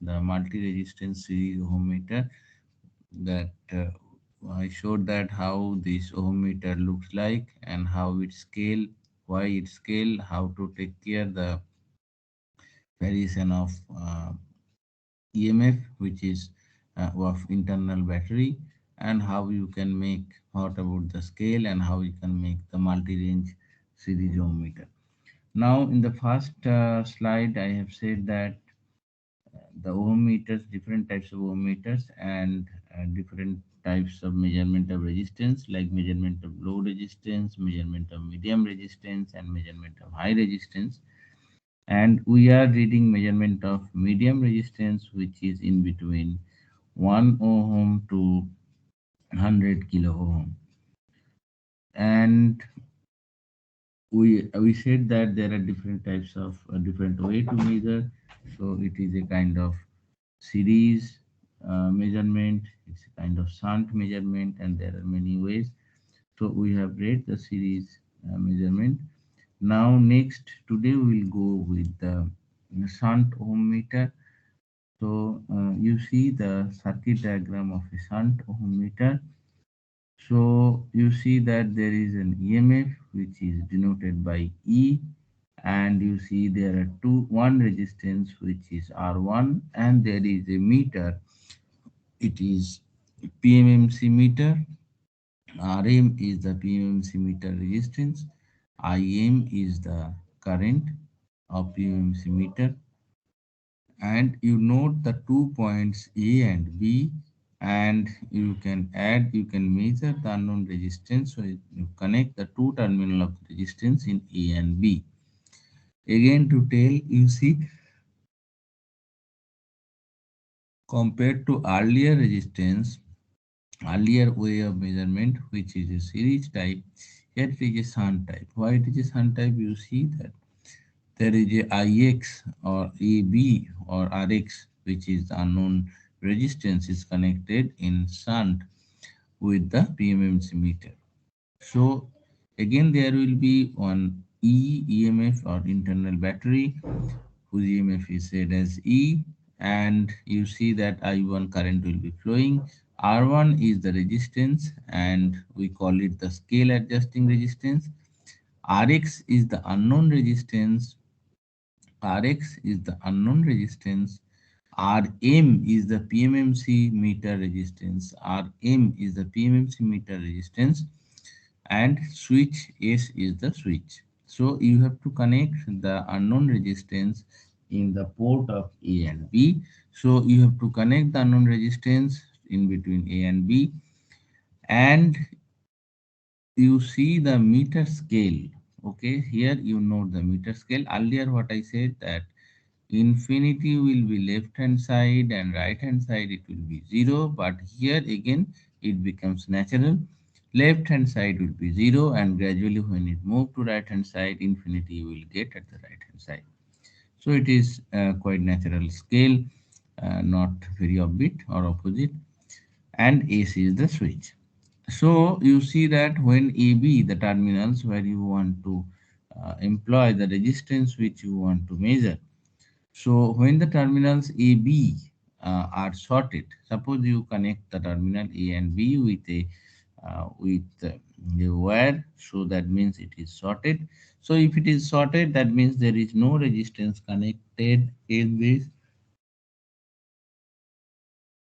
the multi-resistance series ohm meter. That I showed that how this ohm meter looks like and how it scale, why it scale, how to take care the variation of EMF, which is of internal battery, and how you can make, what about the scale and how you can make the multi-range series ohm meter. Now in the first slide I have said that the ohm meters, different types of ohm meters, and different types of measurement of resistance, like measurement of low resistance, measurement of medium resistance, and measurement of high resistance. And we are reading measurement of medium resistance, which is in between 1 ohm to 100 kilo ohm. And we said that there are different types of different way to measure. So it is a kind of series measurement, it's a kind of shunt measurement, and there are many ways. So we have read the series measurement. Now next, today we will go with the shunt ohm meter. So you see the circuit diagram of a shunt ohm meter. So you see that there is an EMF which is denoted by E, and you see there are one resistance which is R1, and there is a meter. It is PMMC meter. Rm is the PMMC meter resistance. Im is the current of PMMC meter. And you note the 2 points A and B, and you can measure the unknown resistance. So you connect the two terminal of the resistance in A and B. Again, to tell, you see, compared to earlier resistance, earlier way of measurement, which is a series type, here it is a shunt type. Why it is a shunt type? You see that there is a Ix or AB or Rx, which is unknown resistance, is connected in shunt with the PMMC meter. So again, there will be one EMF or internal battery, whose EMF is said as E, and you see that I1 current will be flowing. R1 is the resistance, and we call it the scale adjusting resistance. Rx is the unknown resistance. Rx is the unknown resistance. Rm is the PMMC meter resistance. Rm is the PMMC meter resistance, and switch S is the switch. So you have to connect the unknown resistance in the port of A and B. So you have to connect the unknown resistance in between A and B, and you see the meter scale. Okay, here you note the meter scale. Earlier what I said, that infinity will be left hand side and right hand side it will be 0, but here again it becomes natural. Left hand side will be 0, and gradually when it move to right hand side, infinity will get at the right hand side. So it is quite natural scale, not very upbeat or opposite, and AC is the switch. So you see that when AB, the terminals where you want to employ the resistance which you want to measure. So when the terminals AB are shorted, suppose you connect the terminal A and B with a wire, so that means it is shorted. So if it is shorted, that means there is no resistance connected in this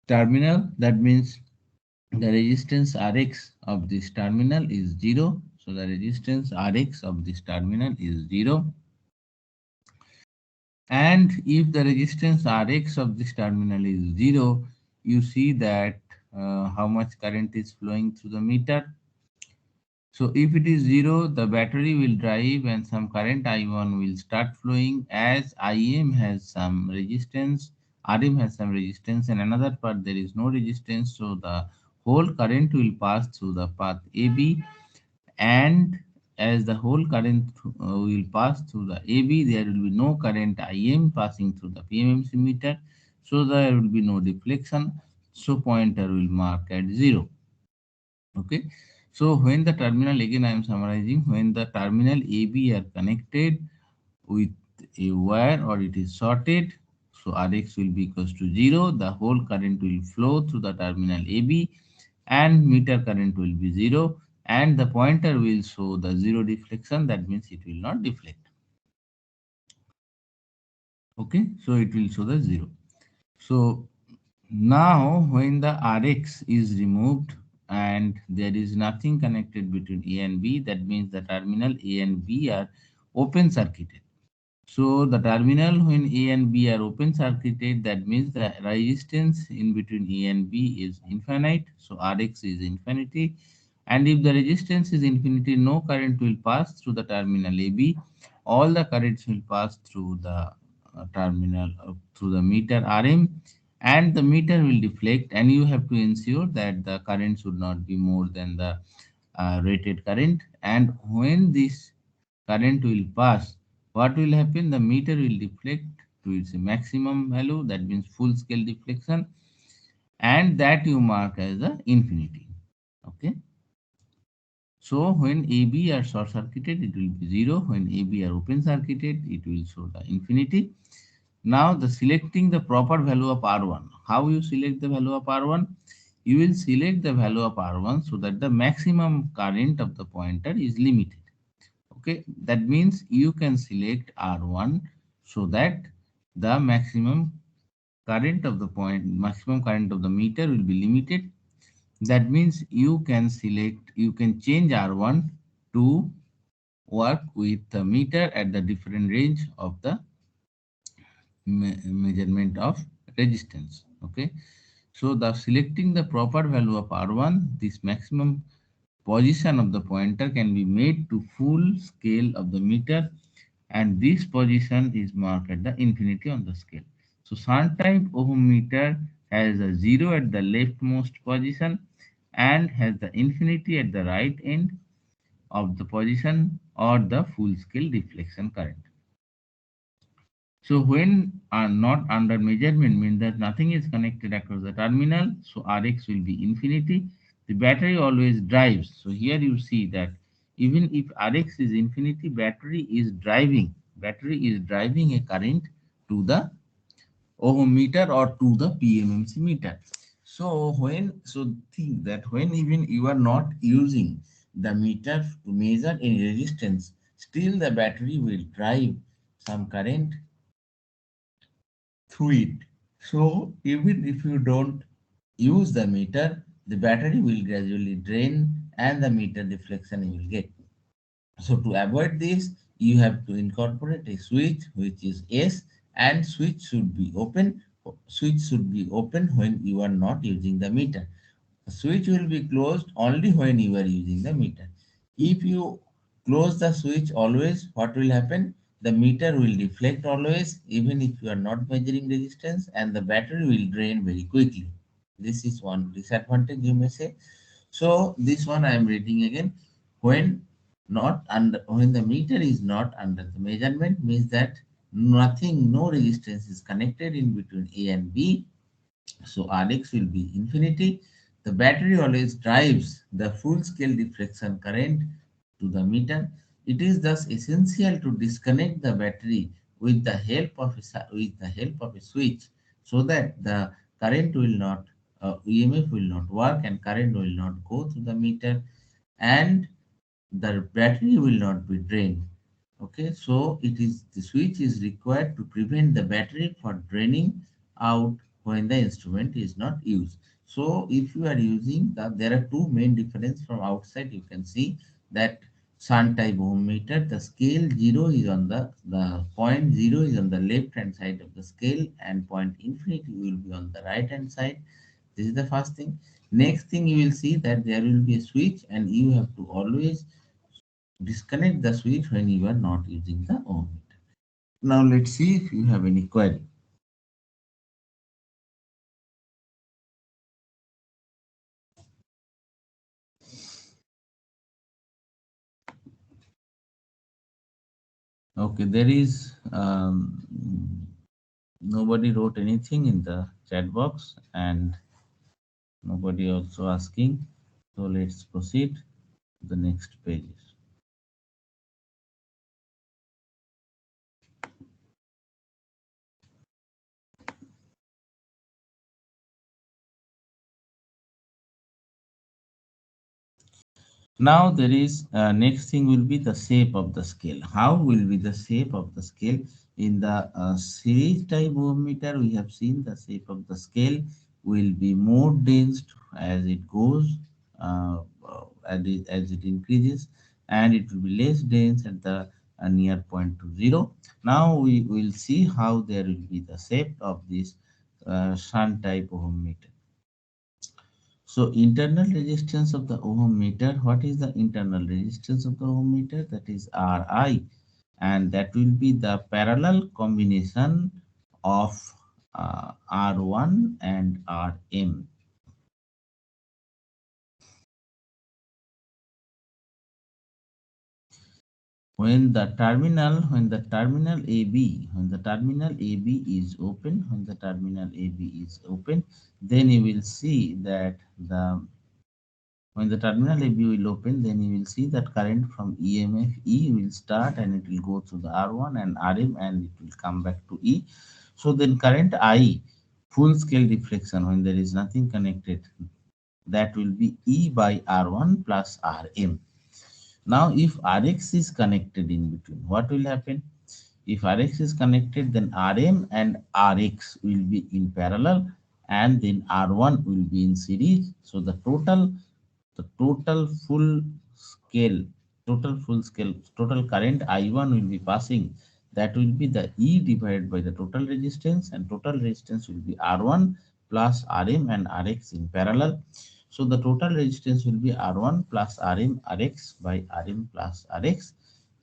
terminal. That means the resistance Rx of this terminal is 0. So the resistance Rx of this terminal is 0. And if the resistance Rx of this terminal is 0, you see that how much current is flowing through the meter. So if it is 0, the battery will drive and some current I1 will start flowing, as Im has some resistance, Rm has some resistance, and another part there is no resistance. So the whole current will pass through the path AB, and as the whole current will pass through the AB, there will be no current Im passing through the PMMC meter, so there will be no deflection. So pointer will mark at 0. Okay. So when the terminal, again I am summarizing, when the terminal AB are connected with a wire or it is shorted, So Rx will be equals to 0. The whole current will flow through the terminal AB and meter current will be 0, and the pointer will show the 0 deflection. That means it will not deflect. Okay, so it will show the 0. So now when the Rx is removed and there is nothing connected between A and B, that means the terminal A and B are open circuited. So the terminal when A and B are open circuited, that means the resistance in between A and B is infinite. So Rx is infinity. And if the resistance is infinity, no current will pass through the terminal AB. All the currents will pass through the terminal through the meter Rm, and the meter will deflect, and you have to ensure that the current should not be more than the rated current. And when this current will pass, what will happen? The meter will deflect to its maximum value, that means full scale deflection, and that you mark as the infinity. Okay. So when AB are short circuited, it will be 0. When AB are open circuited, it will show the infinity. Now the selecting the proper value of R1. How you select the value of R1? You will select the value of R1 so that the maximum current of the pointer is limited. Okay, that means you can select R1 so that the maximum current of the meter will be limited. That means you can change R1 to work with the meter at the different range of the measurement of resistance. Okay, so the selecting the proper value of R1, this maximum position of the pointer can be made to full scale of the meter, and this position is marked at the infinity on the scale. So shunt type ohm meter has a 0 at the leftmost position and has the infinity at the right end of the position or the full scale deflection current. So when are not under measurement means that nothing is connected across the terminal, so Rx will be infinity. The battery always drives. So here you see that even if Rx is infinity, battery is driving a current to the ohm meter or to the PMMC meter. So think that when even you are not using the meter to measure any resistance, still the battery will drive some current through it. So even if you don't use the meter, the battery will gradually drain and the meter deflection you will get. So to avoid this, you have to incorporate a switch which is S, and switch should be open when you are not using the meter. The switch will be closed only when you are using the meter. If you close the switch always, what will happen? The meter will deflect always, even if you are not measuring resistance, and the battery will drain very quickly. This is one disadvantage you may say. So this one I am reading again. When the meter is not under the measurement means that no resistance is connected in between A and B, so Rx will be infinity. The battery always drives the full scale deflection current to the meter. It is thus essential to disconnect the battery with the help of a switch so that the current will not EMF will not work and current will not go through the meter, and the battery will not be drained. Okay, so the switch is required to prevent the battery for draining out when the instrument is not used. So if you are using there are two main difference from outside. You can see that shunt type ohm meter, the scale 0 is on the point 0 is on the left hand side of the scale, and point infinity will be on the right hand side. This is the first thing. Next thing, you will see that there will be a switch and you have to always disconnect the switch when you are not using the ohm meter. Now let's see if you have any query. Okay, there is nobody wrote anything in the chat box and nobody also asking. So let's proceed to the next pages. Now there is next thing will be the shape of the scale. How will be the shape of the scale? In the series type meter, we have seen the shape of the scale will be more dense as it goes, as it increases, and it will be less dense at the near point to zero. Now we will see how there will be the shape of this shunt type meter. So internal resistance of the ohm meter, what is the internal resistance of the ohm meter? That is Ri, and that will be the parallel combination of R1 and Rm. When the terminal AB is open, then you will see that when the terminal AB will open, then you will see that current from EMF E will start and it will go through the R1 and Rm and it will come back to E. So then current I, full scale deflection when there is nothing connected, that will be E by R1 plus Rm. Now if Rx is connected in between, what will happen? If Rx is connected, then Rm and Rx will be in parallel and then R1 will be in series. So the total current I1 will be passing. That will be the E divided by the total resistance, and total resistance will be R1 plus Rm and Rx in parallel. So the total resistance will be R1 plus Rm Rx by Rm plus Rx,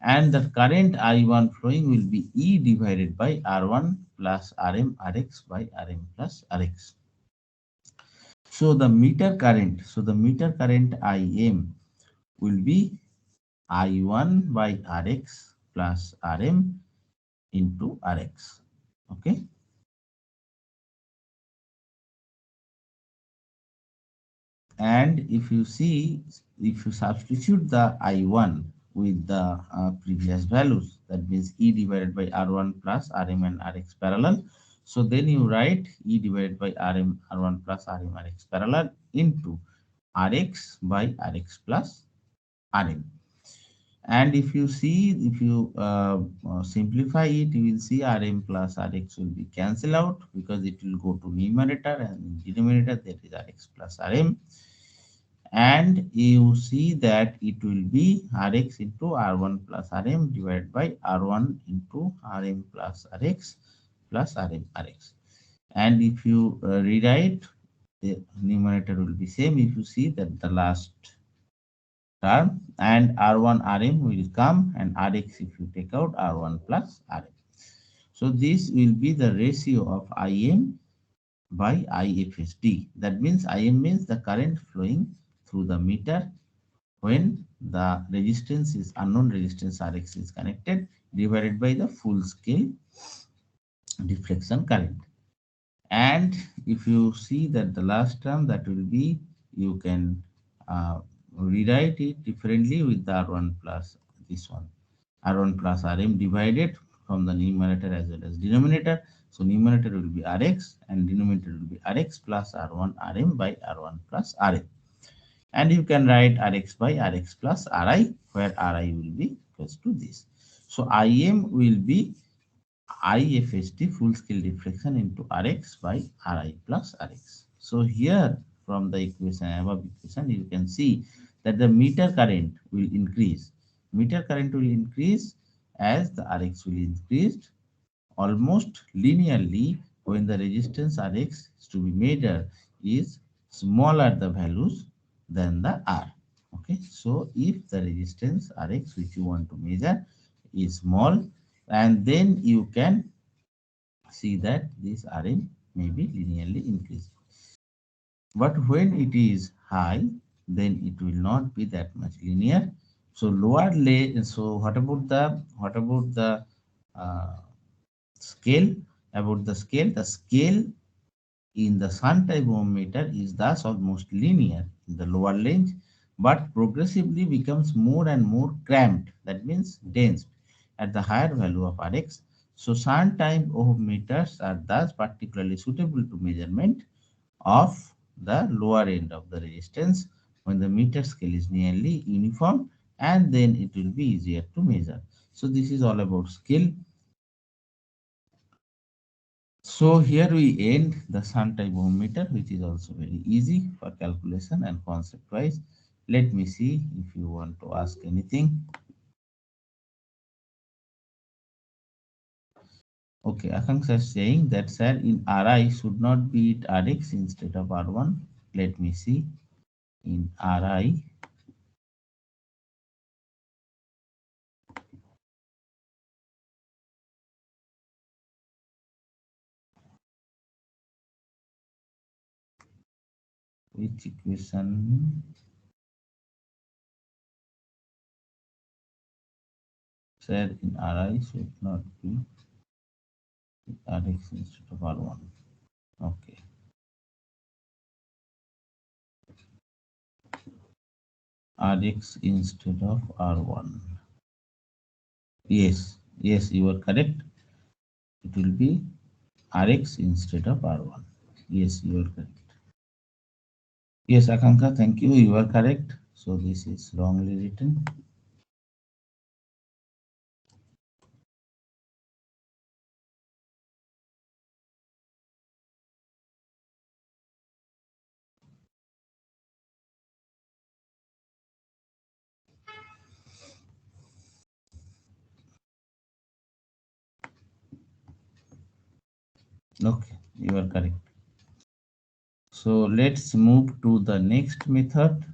and the current I1 flowing will be E divided by R1 plus Rm Rx by Rm plus Rx. The meter current Im will be I1 by Rx plus Rm into Rx. Okay. And if you substitute the I1 with the previous values, that means E divided by R1 plus Rm and Rx parallel. So then you write E divided by R1 plus Rm Rx parallel into Rx by Rx plus Rm. And if you simplify it, you will see Rm plus Rx will be cancelled out because it will go to numerator, and in denominator there is Rx plus Rm. And you see that it will be Rx into R1 plus Rm divided by R1 into Rm plus Rm Rx. And if you rewrite, the numerator will be same. If you see that the last term, and R1 Rm will come, and Rx if you take out R1 plus Rm. So this will be the ratio of Im by IFSD. That means Im means the current flowing through the meter when the resistance is unknown resistance Rx is connected, divided by the full scale deflection current. And if you see that the last term, that will be, you can rewrite it differently with the R1 plus this one, R1 plus Rm divided from the numerator as well as denominator. So numerator will be Rx and denominator will be Rx plus R1 Rm by R1 plus Rm. And you can write Rx by Rx plus Ri, where Ri will be equals to this. So Im will be IFSD, full scale deflection, into Rx by Ri plus Rx. So here from the above equation, you can see that the meter current will increase. Meter current will increase as the Rx will increase almost linearly when the resistance Rx is to be measured is smaller the values than the R. Okay, so if the resistance Rx which you want to measure is small, and then you can see that this Rm may be linearly increasing. But when it is high, then it will not be that much linear. So so what about the uh, scale? About the scale, in the shunt type ohm meter is thus almost linear in the lower range, but progressively becomes more and more cramped, that means dense, at the higher value of Rx. So shunt type ohm meters are thus particularly suitable to measurement of the lower end of the resistance, when the meter scale is nearly uniform, and then it will be easier to measure. So this is all about scale. So here we end the sun type ohm meter, which is also very easy for calculation and concept wise. Let me see if you want to ask anything. Okay, Akanksha is saying that sir, in Ri should not be it Rx instead of R1. Let me see. In Ri, which equation? Sir, in Ri should not be Rx instead of R1. Okay. Rx instead of R1. Yes, yes, you are correct. It will be Rx instead of R1. Yes, you are correct. Yes, Akanka, thank you. You are correct. So this is wrongly written. Okay, you are correct. So let's move to the next method.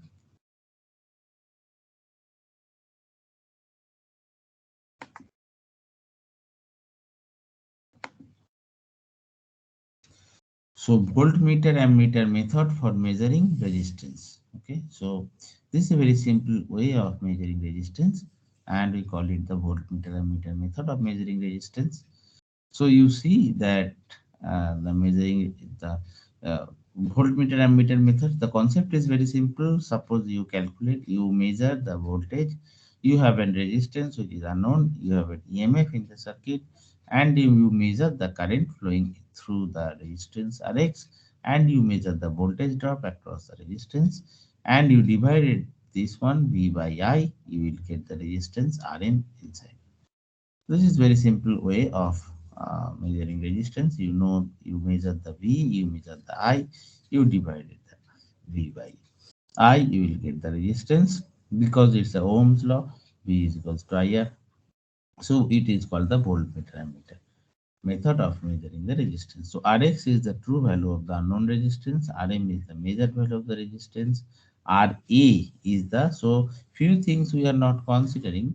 So voltmeter ammeter method for measuring resistance. Okay, so this is a very simple way of measuring resistance, and we call it the voltmeter ammeter method of measuring resistance. So you see that the measuring the voltmeter ammeter method, the concept is very simple. Suppose you calculate, you measure the voltage, you have a resistance which is unknown, you have an EMF in the circuit, and you measure the current flowing through the resistance Rx, and you measure the voltage drop across the resistance, and you divided this one V by I, you will get the resistance Rm inside. This is very simple way of measuring resistance. You know, you measure the V, you measure the I, you divide it the V by I, you will get the resistance because it's a Ohm's law. V is equals to IR. So it is called the voltmeter ammeter method of measuring the resistance. So Rx is the true value of the unknown resistance, Rm is the measured value of the resistance, Ra is the, so few things we are not considering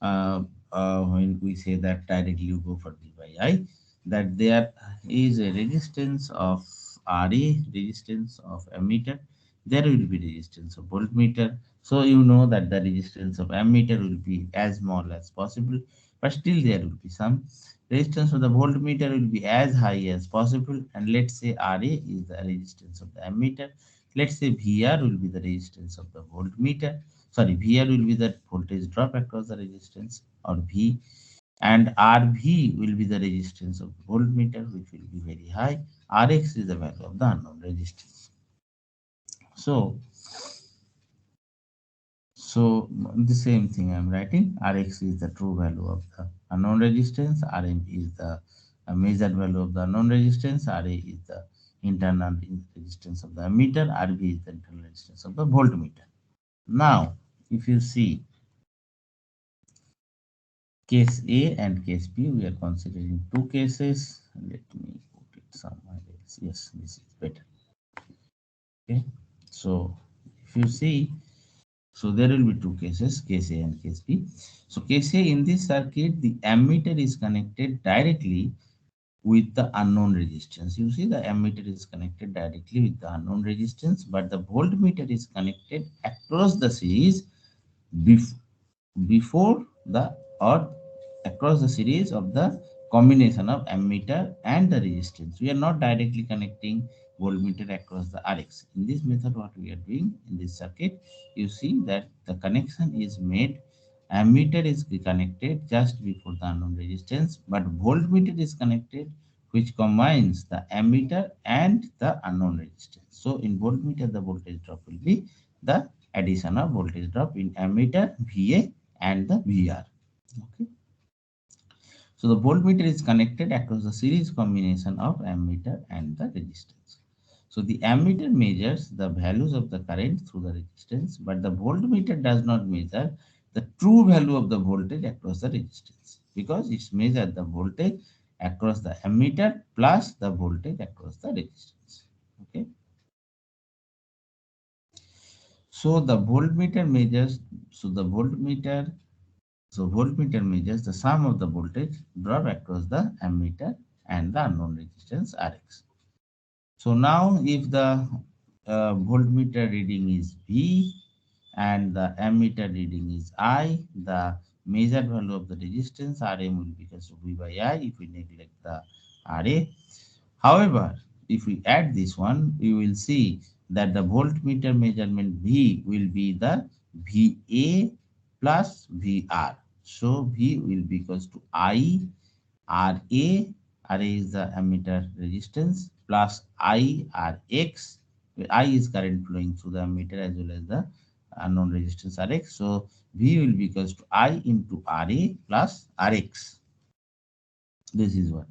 when we say that directly you go for V by I, that there is a resistance of Ra, resistance of ammeter, there will be resistance of voltmeter. So you know that the resistance of ammeter will be as small as possible, but still there will be some resistance of the voltmeter will be as high as possible, and let's say Ra is the resistance of the ammeter. Let's say Vr will be the resistance of the voltmeter. Sorry, Vr will be the voltage drop across the resistance or V, and Rv will be the resistance of the voltmeter, which will be very high. Rx is the value of the unknown resistance. So, so the same thing I'm writing. Rx is the true value of the unknown resistance. Rm is the measured value of the unknown resistance. Ra is the internal resistance of the ammeter. Rv is the internal resistance of the voltmeter. Now, if you see case A and case B, we are considering two cases. Let me put it somewhere else. Yes, this is better. Okay. So, if you see, so there will be two cases, case A and case B. So case A, in this circuit, the ammeter is connected directly with the unknown resistance. You see the ammeter is connected directly with the unknown resistance, but the voltmeter is connected across the series bef- before the or across the series of the combination of ammeter and the resistance. We are not directly connecting voltmeter across the Rx. In this method, what we are doing in this circuit, you see that the connection is made. Ammeter is connected just before the unknown resistance, but voltmeter is connected, which combines the ammeter and the unknown resistance. So in voltmeter, the voltage drop will be the addition of voltage drop in ammeter VA and the VR. Okay. So the voltmeter is connected across the series combination of ammeter and the resistance. So the ammeter measures the values of the current through the resistance, but the voltmeter does not measure the true value of the voltage across the resistance, because it's measured the voltage across the ammeter plus the voltage across the resistance. Okay. So the voltmeter measures, so the voltmeter So voltmeter measures the sum of the voltage drop across the ammeter and the unknown resistance Rx. So now if the voltmeter reading is V and the ammeter reading is I, the measured value of the resistance Rm will be equal to V by I if we neglect the Ra. However, if we add this one, we will see that the voltmeter measurement V will be the VA plus VR. So V will be equals to I RA. RA is the ammeter resistance plus IRX. I is current flowing through the ammeter as well as the unknown resistance Rx. So V will be equals to I into RA plus Rx. This is what.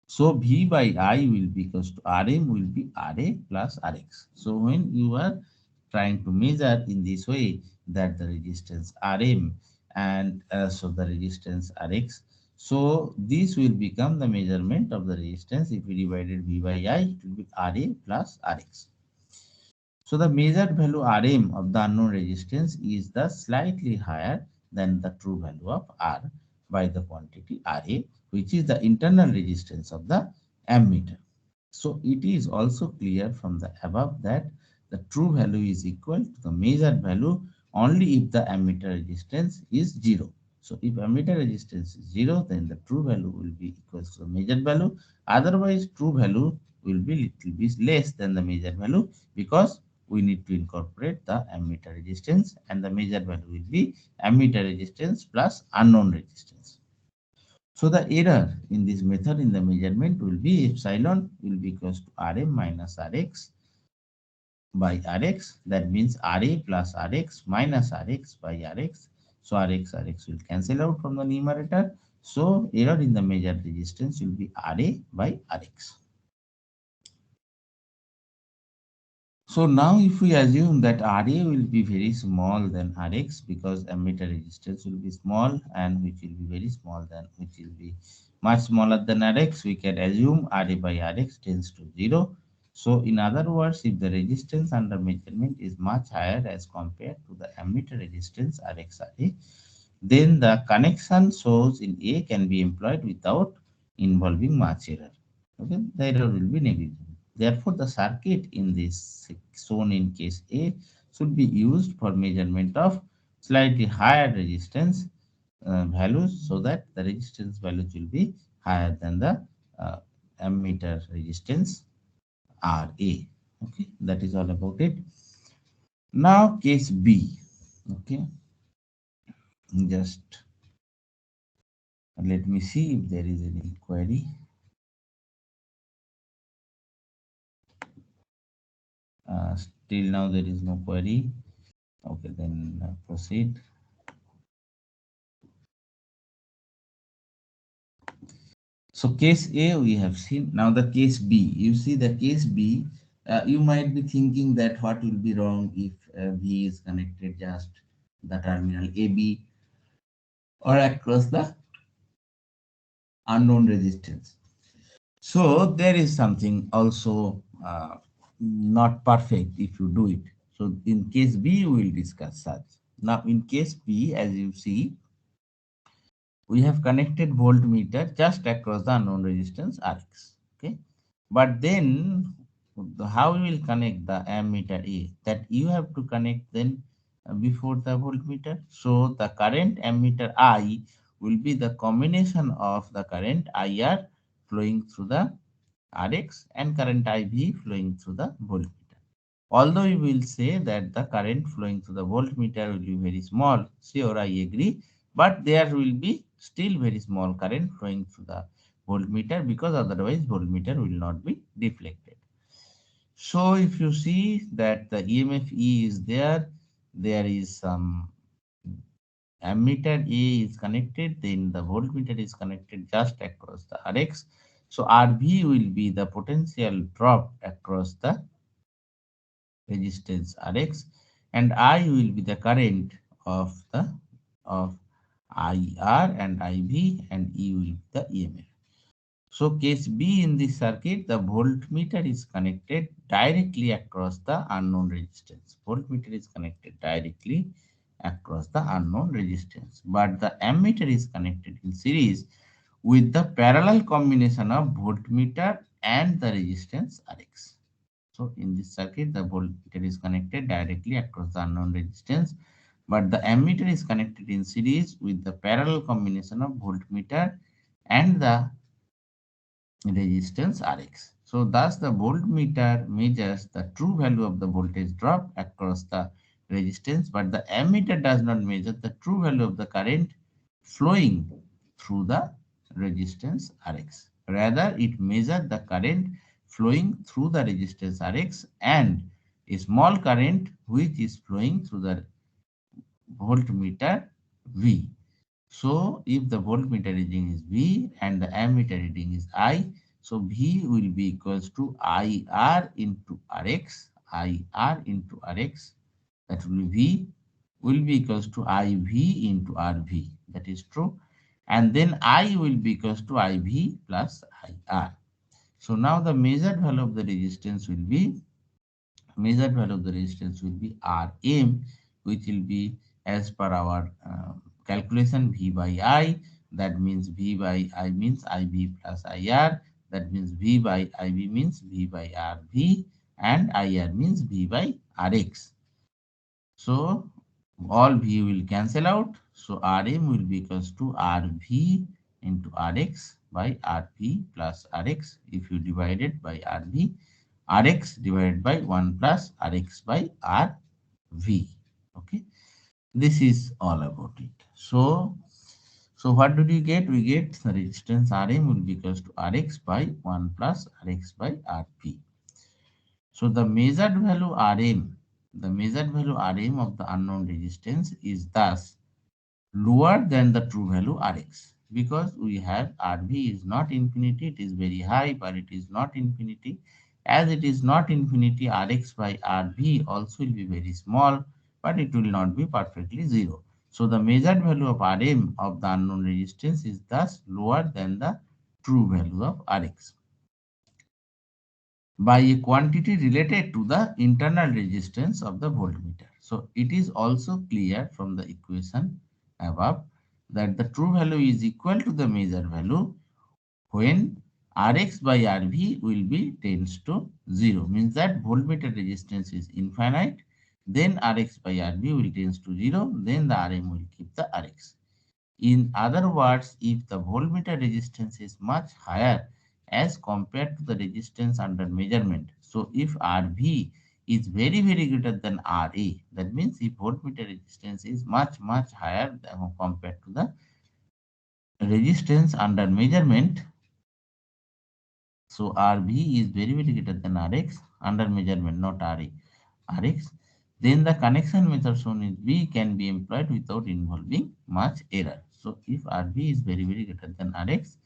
So V by I will be equals to Rm will be Ra plus Rx. So when you are trying to measure in this way that the resistance Rm and so the resistance Rx, so this will become the measurement of the resistance. If we divided V by I, it will be Ra plus Rx. So the measured value Rm of the unknown resistance is the slightly higher than the true value of R by the quantity Ra, which is the internal resistance of the ammeter. So it is also clear from the above that the true value is equal to the measured value only if the ammeter resistance is 0. So if ammeter resistance is 0, then the true value will be equal to the measured value. Otherwise, true value will be little bit less than the measured value, because we need to incorporate the ammeter resistance, and the measured value will be ammeter resistance plus unknown resistance. So the error in this method in the measurement will be epsilon will be equals to Rm minus Rx by Rx. That means Ra plus Rx minus Rx by Rx. So Rx will cancel out from the numerator. So error in the measured resistance will be Ra by Rx. So now if we assume that Ra will be very small than Rx, because ammeter resistance will be small and which will be very small than, which will be much smaller than Rx, we can assume Ra by Rx tends to 0. So in other words, if the resistance under measurement is much higher as compared to the ammeter resistance Rx Ra, then the connection source in A can be employed without involving much error. Okay, the error will be negligible. Therefore, the circuit in this shown in case A should be used for measurement of slightly higher resistance values, so that the resistance values will be higher than the uh, ammeter resistance Ra. Okay, that is all about it. Now, case B. Okay, just let me see if there is any query. Still now there is no query. Okay, then proceed. So case A we have seen. Now the case B. You see the case B. You might be thinking that what will be wrong if V is connected just the terminal AB or across the unknown resistance. So there is something also not perfect if you do it. So in case B, we will discuss such. Now in case B, as you see, we have connected voltmeter just across the unknown resistance Rx. Okay, but then how we will connect the ammeter A? That you have to connect then before the voltmeter. So the current ammeter I will be the combination of the current IR flowing through the Rx and current IV flowing through the voltmeter. Although we will say that the current flowing through the voltmeter will be very small, sure I agree, but there will be still very small current flowing through the voltmeter, because otherwise voltmeter will not be deflected. So if you see that the EMF E is there, there is some ammeter A is connected, then the voltmeter is connected just across the Rx. So RV will be the potential drop across the resistance Rx, and I will be the current of the of IR and IV, and E will be the EMF. So case B in this circuit, the voltmeter is connected directly across the unknown resistance. Voltmeter is connected directly across the unknown resistance, but the ammeter is connected in series with the parallel combination of voltmeter and the resistance Rx. So in this circuit, the voltmeter is connected directly across the unknown resistance, but the ammeter is connected in series with the parallel combination of voltmeter and the resistance Rx. So thus the voltmeter measures the true value of the voltage drop across the resistance, but the ammeter does not measure the true value of the current flowing through the resistance Rx. Rather, it measures the current flowing through the resistance Rx and a small current which is flowing through the voltmeter V. So if the voltmeter reading is V and the ammeter reading is I, so V will be equals to IR into Rx, IR into Rx, that will be V will be equals to IV into RV, that is true. And then I will be equals to IV plus IR. So now the measured value of the resistance will be measured value of the resistance will be Rm, which will be as per our calculation V by I. That means V by I means IB plus IR. That means V by IB means V by RV, and IR means V by Rx. So all V will cancel out. So Rm will be equals to RV into Rx by Rv plus Rx. If you divide it by Rv, Rx divided by 1 plus Rx by Rv. Okay, this is all about it. So what did we get? We get the resistance Rm will be equals to Rx by 1 plus Rx by Rv. So the measured value Rm of the unknown resistance is thus lower than the true value Rx, because we have Rv is not infinity, it is very high, but it is not infinity. As it is not infinity, Rx by Rv also will be very small, but it will not be perfectly zero. So the measured value of Rm of the unknown resistance is thus lower than the true value of Rx by a quantity related to the internal resistance of the voltmeter. So it is also clear from the equation above that the true value is equal to the measured value when Rx by Rv will be tends to 0, means that voltmeter resistance is infinite, then Rx by Rv will tends to 0, then the Rm will keep the Rx. In other words, if the voltmeter resistance is much higher as compared to the resistance under measurement, so if Rv is very greater than Ra, that means if voltmeter resistance is much higher than compared to the resistance under measurement, so Rv is very greater than Rx under measurement, not Ra. Rx, then the connection method shown in B can be employed without involving much error. So if Rv is very greater than Rx,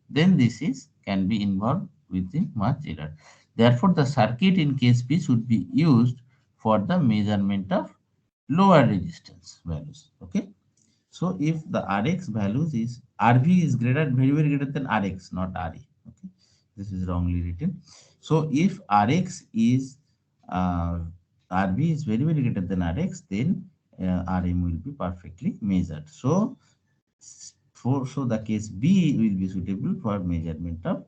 then this is can be involved within much error. Therefore, the circuit in case B should be used for the measurement of lower resistance values. Okay. So if the Rx values is Rv is very greater than Rx, not Ra. Okay, this is wrongly written. So if Rx is uh, Rv is very greater than Rx, then Rm will be perfectly measured. So the case B will be suitable for measurement of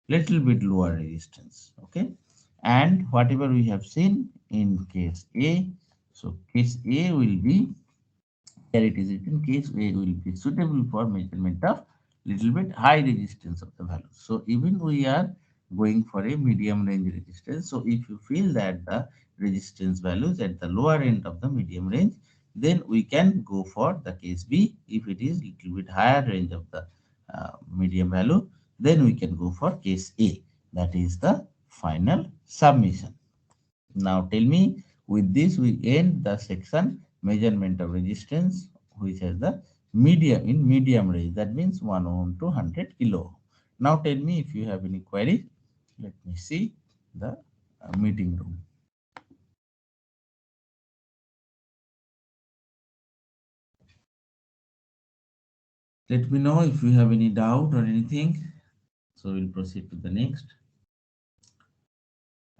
little bit lower resistance. Okay, and whatever we have seen in case A, so case A will be here it is written case A will be suitable for measurement of little bit high resistance of the value. So even we are going for a medium range resistance. So if you feel that the resistance values at the lower end of the medium range, then we can go for the case B. If it is little bit higher range of the medium value, then we can go for case A. That is the final submission. Now tell me, with this we end the section measurement of resistance which has the medium in medium range, that means 1 ohm to 100 kilo ohm. Now tell me if you have any query. Let me see the meeting room. Let me know if you have any doubt or anything. So we'll proceed to the next.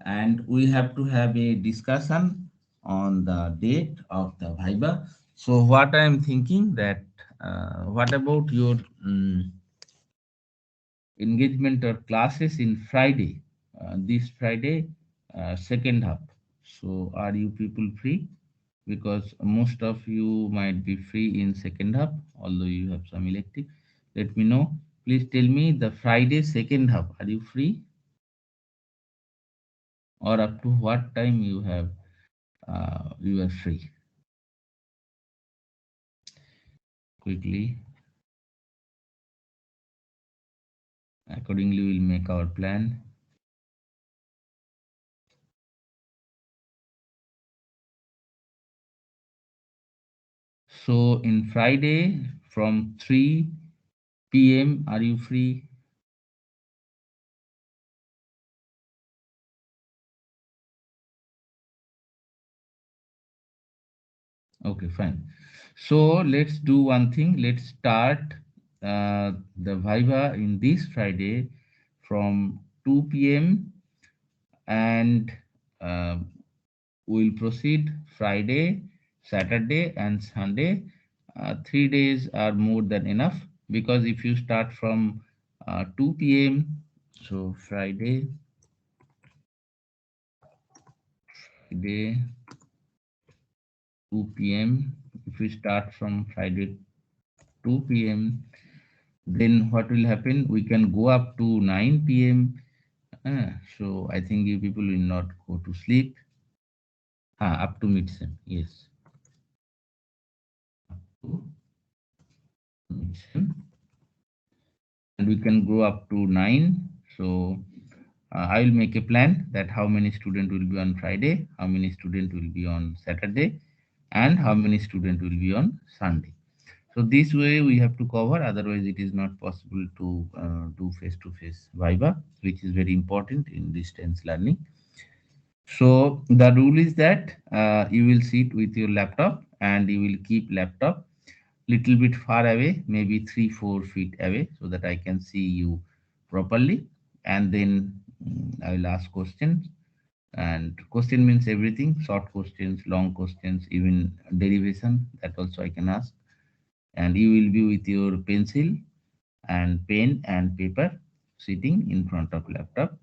And we have to have a discussion on the date of the Viva. So what I am thinking that what about your engagement or classes in Friday, this Friday, second half. So are you people free? Because most of you might be free in second half, although you have some elective. Let me know. Please tell me the Friday second half. Are you free? Or up to what time you are free? Quickly. Accordingly, we'll make our plan. So in Friday from 3 p.m. are you free? Okay, fine. So let's do one thing. Let's start the Viva in this Friday from 2 p.m. and uh, we'll proceed Friday, Saturday, and Sunday. 3 days are more than enough because if you start from 2 p.m., so Friday 2 p.m. If we start from Friday 2 p.m., then what will happen? We can go up to 9 p.m. So I think you people will not go to sleep. Up to mid-sem, yes. To mid-sem. And we can go up to 9. So I will make a plan that how many students will be on Friday, how many students will be on Saturday, and how many students will be on Sunday. So this way we have to cover, otherwise it is not possible to do face-to-face Viva, which is very important in distance learning. So the rule is that you will sit with your laptop and you will keep laptop little bit far away, maybe 3-4 feet away, so that I can see you properly. And then I will ask questions. And question means everything: short questions, long questions, even derivation. That also I can ask. And you will be with your pencil and pen and paper, sitting in front of laptop,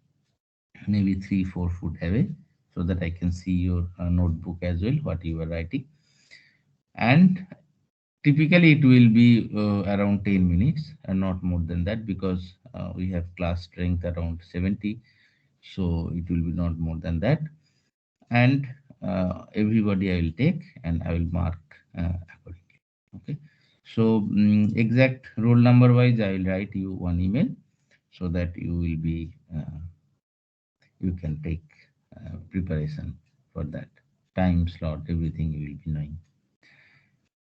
maybe 3-4 foot away, so that I can see your notebook as well, what you are writing. And typically it will be around 10 minutes and not more than that, because we have class strength around 70, so it will be not more than that. And everybody I will take and I will mark accordingly. Okay. So exact roll number wise, I will write you one email so that you will be you can take preparation for that. Time slot, everything you will be knowing.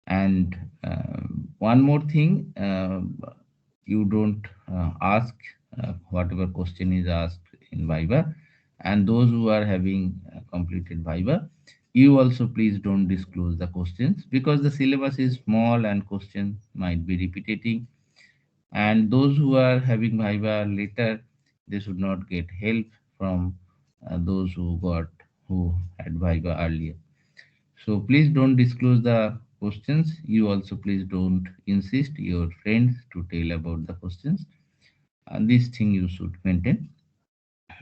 And one more thing, you don't ask whatever question is asked in Viva, and those who are having completed Viva, you also please don't disclose the questions, because the syllabus is small and questions might be repeating. And those who are having Viva later, they should not get help from those who had Viva earlier. So please don't disclose the questions. You also please don't insist your friends to tell about the questions. And this thing you should maintain.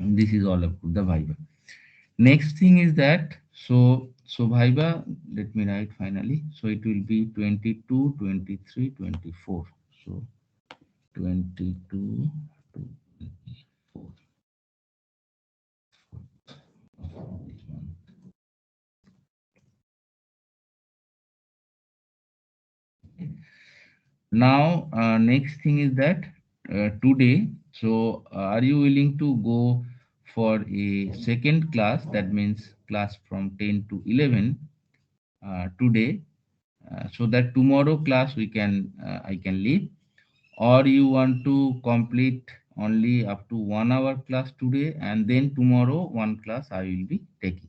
This is all about the Viva. Next thing is that Viva, let me write finally. So it will be 22, 23, 24. So 22 to 24. Now, next thing is that today, are you willing to go for a second class? That means class from 10 to 11 today, so that tomorrow class we can I can leave, or you want to complete only up to 1 hour class today and then tomorrow one class I will be taking.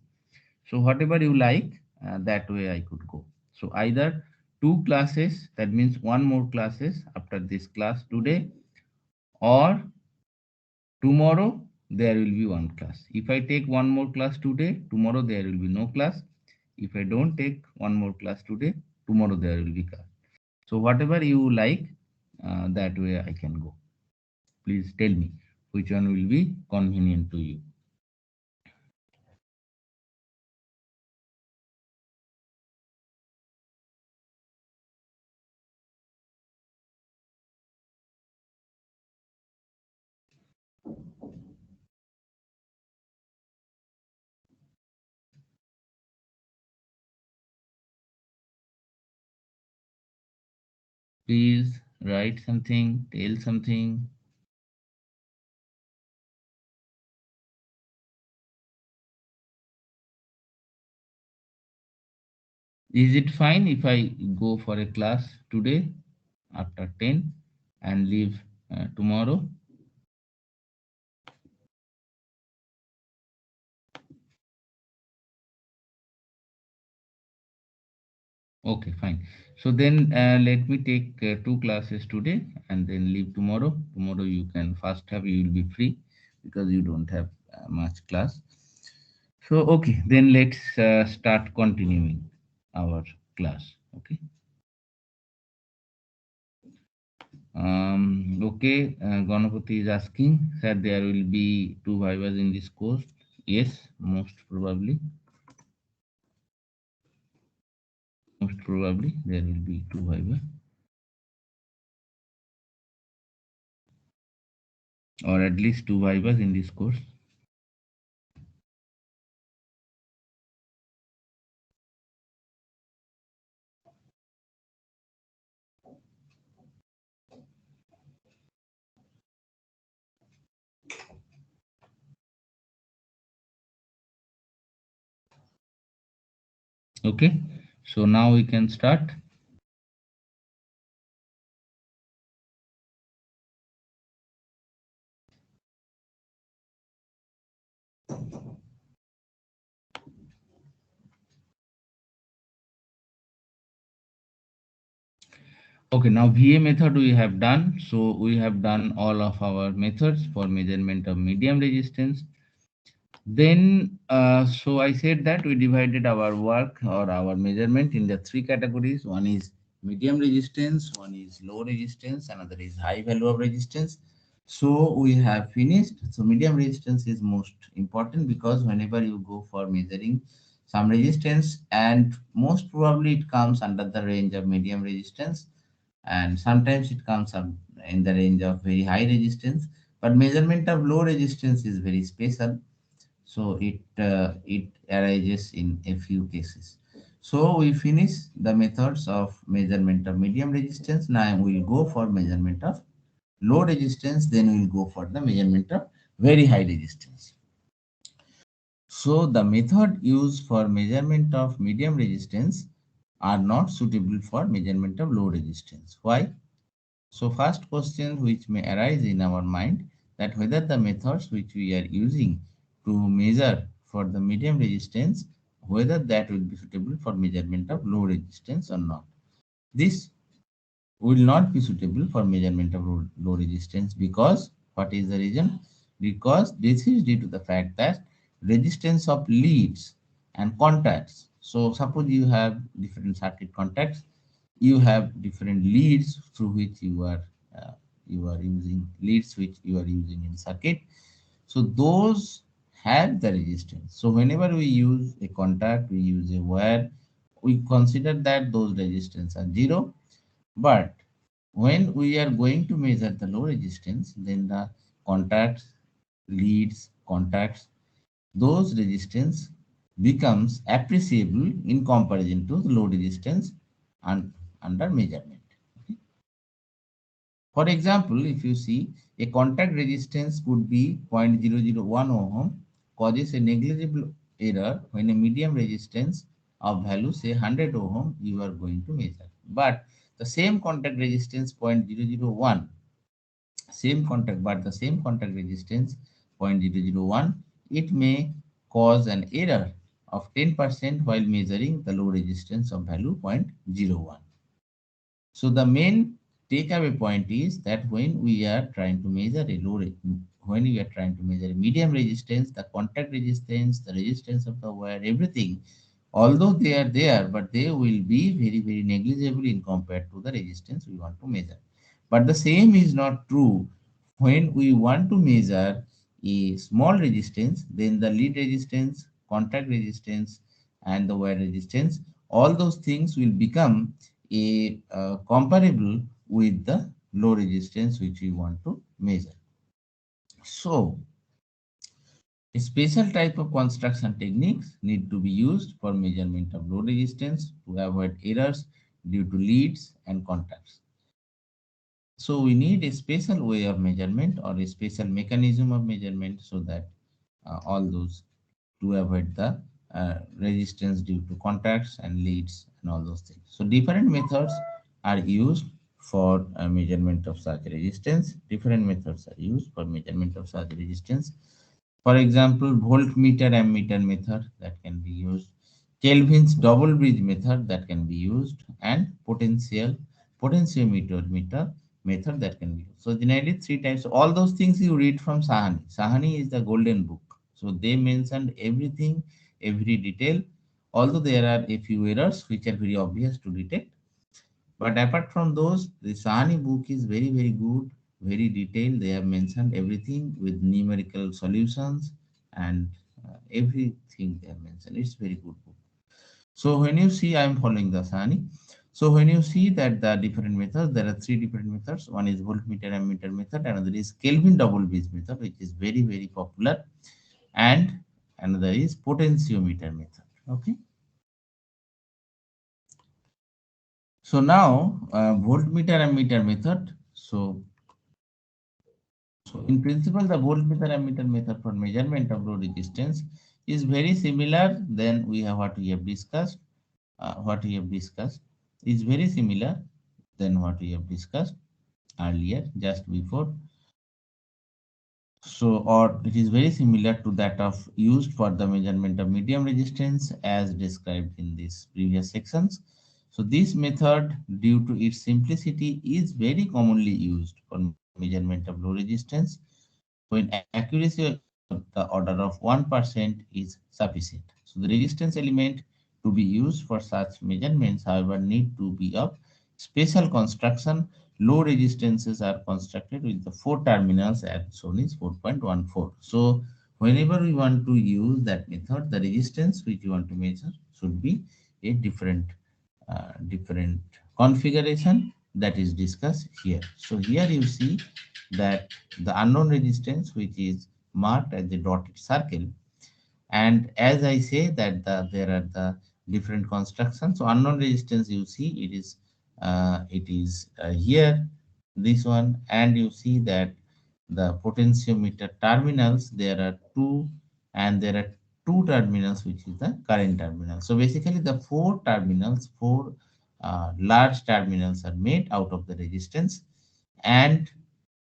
So whatever you like, that way I could go. So either two classes, that means one more classes after this class today, or tomorrow there will be one class. If I take one more class today, tomorrow there will be no class. If I don't take one more class today, tomorrow there will be class. So whatever you like, that way I can go. Please tell me which one will be convenient to you. Please write something, tell something. Is it fine if I go for a class today after 10 and leave tomorrow? Okay, fine. So then let me take two classes today and then leave tomorrow. Tomorrow you can first have, you will be free because you don't have much class. So, okay, then let's start continuing our class. Okay. Okay, Ganapati is asking that there will be two vivas in this course. Yes, most probably. Most probably there will be two viva, or at least two vivas in this course. Okay, so now we can start. Okay, now VA method we have done. So we have done all of our methods for measurement of medium resistance. Then, so I said that we divided our work or our measurement in the three categories. One is medium resistance, one is low resistance, another is high value of resistance. So we have finished. So medium resistance is most important because whenever you go for measuring some resistance, and most probably it comes under the range of medium resistance, and sometimes it comes up in the range of very high resistance. But measurement of low resistance is very special, so it arises in a few cases. So we finish the methods of measurement of medium resistance. Now we will go for measurement of low resistance, then we will go for the measurement of very high resistance. So the method used for measurement of medium resistance are not suitable for measurement of low resistance. Why? So first question which may arise in our mind, that whether the methods which we are using to measure for the medium resistance, whether that will be suitable for measurement of low resistance or not. This will not be suitable for measurement of low resistance, because what is the reason? Because this is due to the fact that resistance of leads and contacts. So suppose you have different circuit contacts, you have different leads through which uh, you are using leads which you are using in circuit. So those have the resistance. So whenever we use a contact, we use a wire, we consider that those resistance are zero. But when we are going to measure the low resistance, then the contacts, leads, contacts, those resistance becomes appreciable in comparison to the low resistance and under measurement. For example, if you see, a contact resistance could be 0.001 ohm, causes a negligible error when a medium resistance of value say 100 ohm you are going to measure. But the same contact resistance 0.001, same contact, but the same contact resistance 0.001, it may cause an error of 10% while measuring the low resistance of value 0.01. So the main takeaway point is that when we are trying to measure when we are trying to measure a medium resistance, the contact resistance, the resistance of the wire, everything, although they are there, but they will be very, very negligible in compared to the resistance we want to measure. But the same is not true when we want to measure a small resistance, then the lead resistance, contact resistance, and the wire resistance, all those things will become comparable with the low resistance which we want to measure. So, a special type of construction techniques need to be used for measurement of low resistance to avoid errors due to leads and contacts. So we need a special way of measurement or a special mechanism of measurement so that all those to avoid the resistance due to contacts and leads and all those things. So different methods are used for measurement of such resistance. Different methods are used for measurement of such resistance. For example, voltmeter ammeter method that can be used, Kelvin's double bridge method that can be used, and potentiometer meter method that can be used. So generally three types. All those things you read from Sahani. Sahani is the golden book. So they mentioned everything, every detail. Although there are a few errors which are very obvious to detect, but apart from those, the Sahani book is very, very good, very detailed. They have mentioned everything with numerical solutions and everything they have mentioned. It's very good book. So when you see, I am following the Sahani. So when you see that the different methods, there are three different methods. One is voltmeter ammeter method, another is Kelvin double bridge method, which is very, very popular, and another is potentiometer method. Okay. So now voltmeter ammeter method. So in principle, the voltmeter ammeter method for measurement of load resistance is very similar than we have what we have discussed. What we have discussed is very similar than what we have discussed earlier, just before. So, or it is very similar to that of used for the measurement of medium resistance as described in these previous sections. So this method, due to its simplicity, is very commonly used for measurement of low resistance when accuracy of the order of 1% is sufficient. So the resistance element to be used for such measurements, however, need to be of special construction. Low resistances are constructed with the four terminals as shown is 4.14. So whenever we want to use that method, the resistance which you want to measure should be a different configuration that is discussed here. So here you see that the unknown resistance which is marked as the dotted circle, and as I say that there are the different constructions. So unknown resistance, you see it is here, this one, and you see that the potentiometer terminals, there are two, and there are two terminals which is the current terminal. So basically the four large terminals are made out of the resistance, and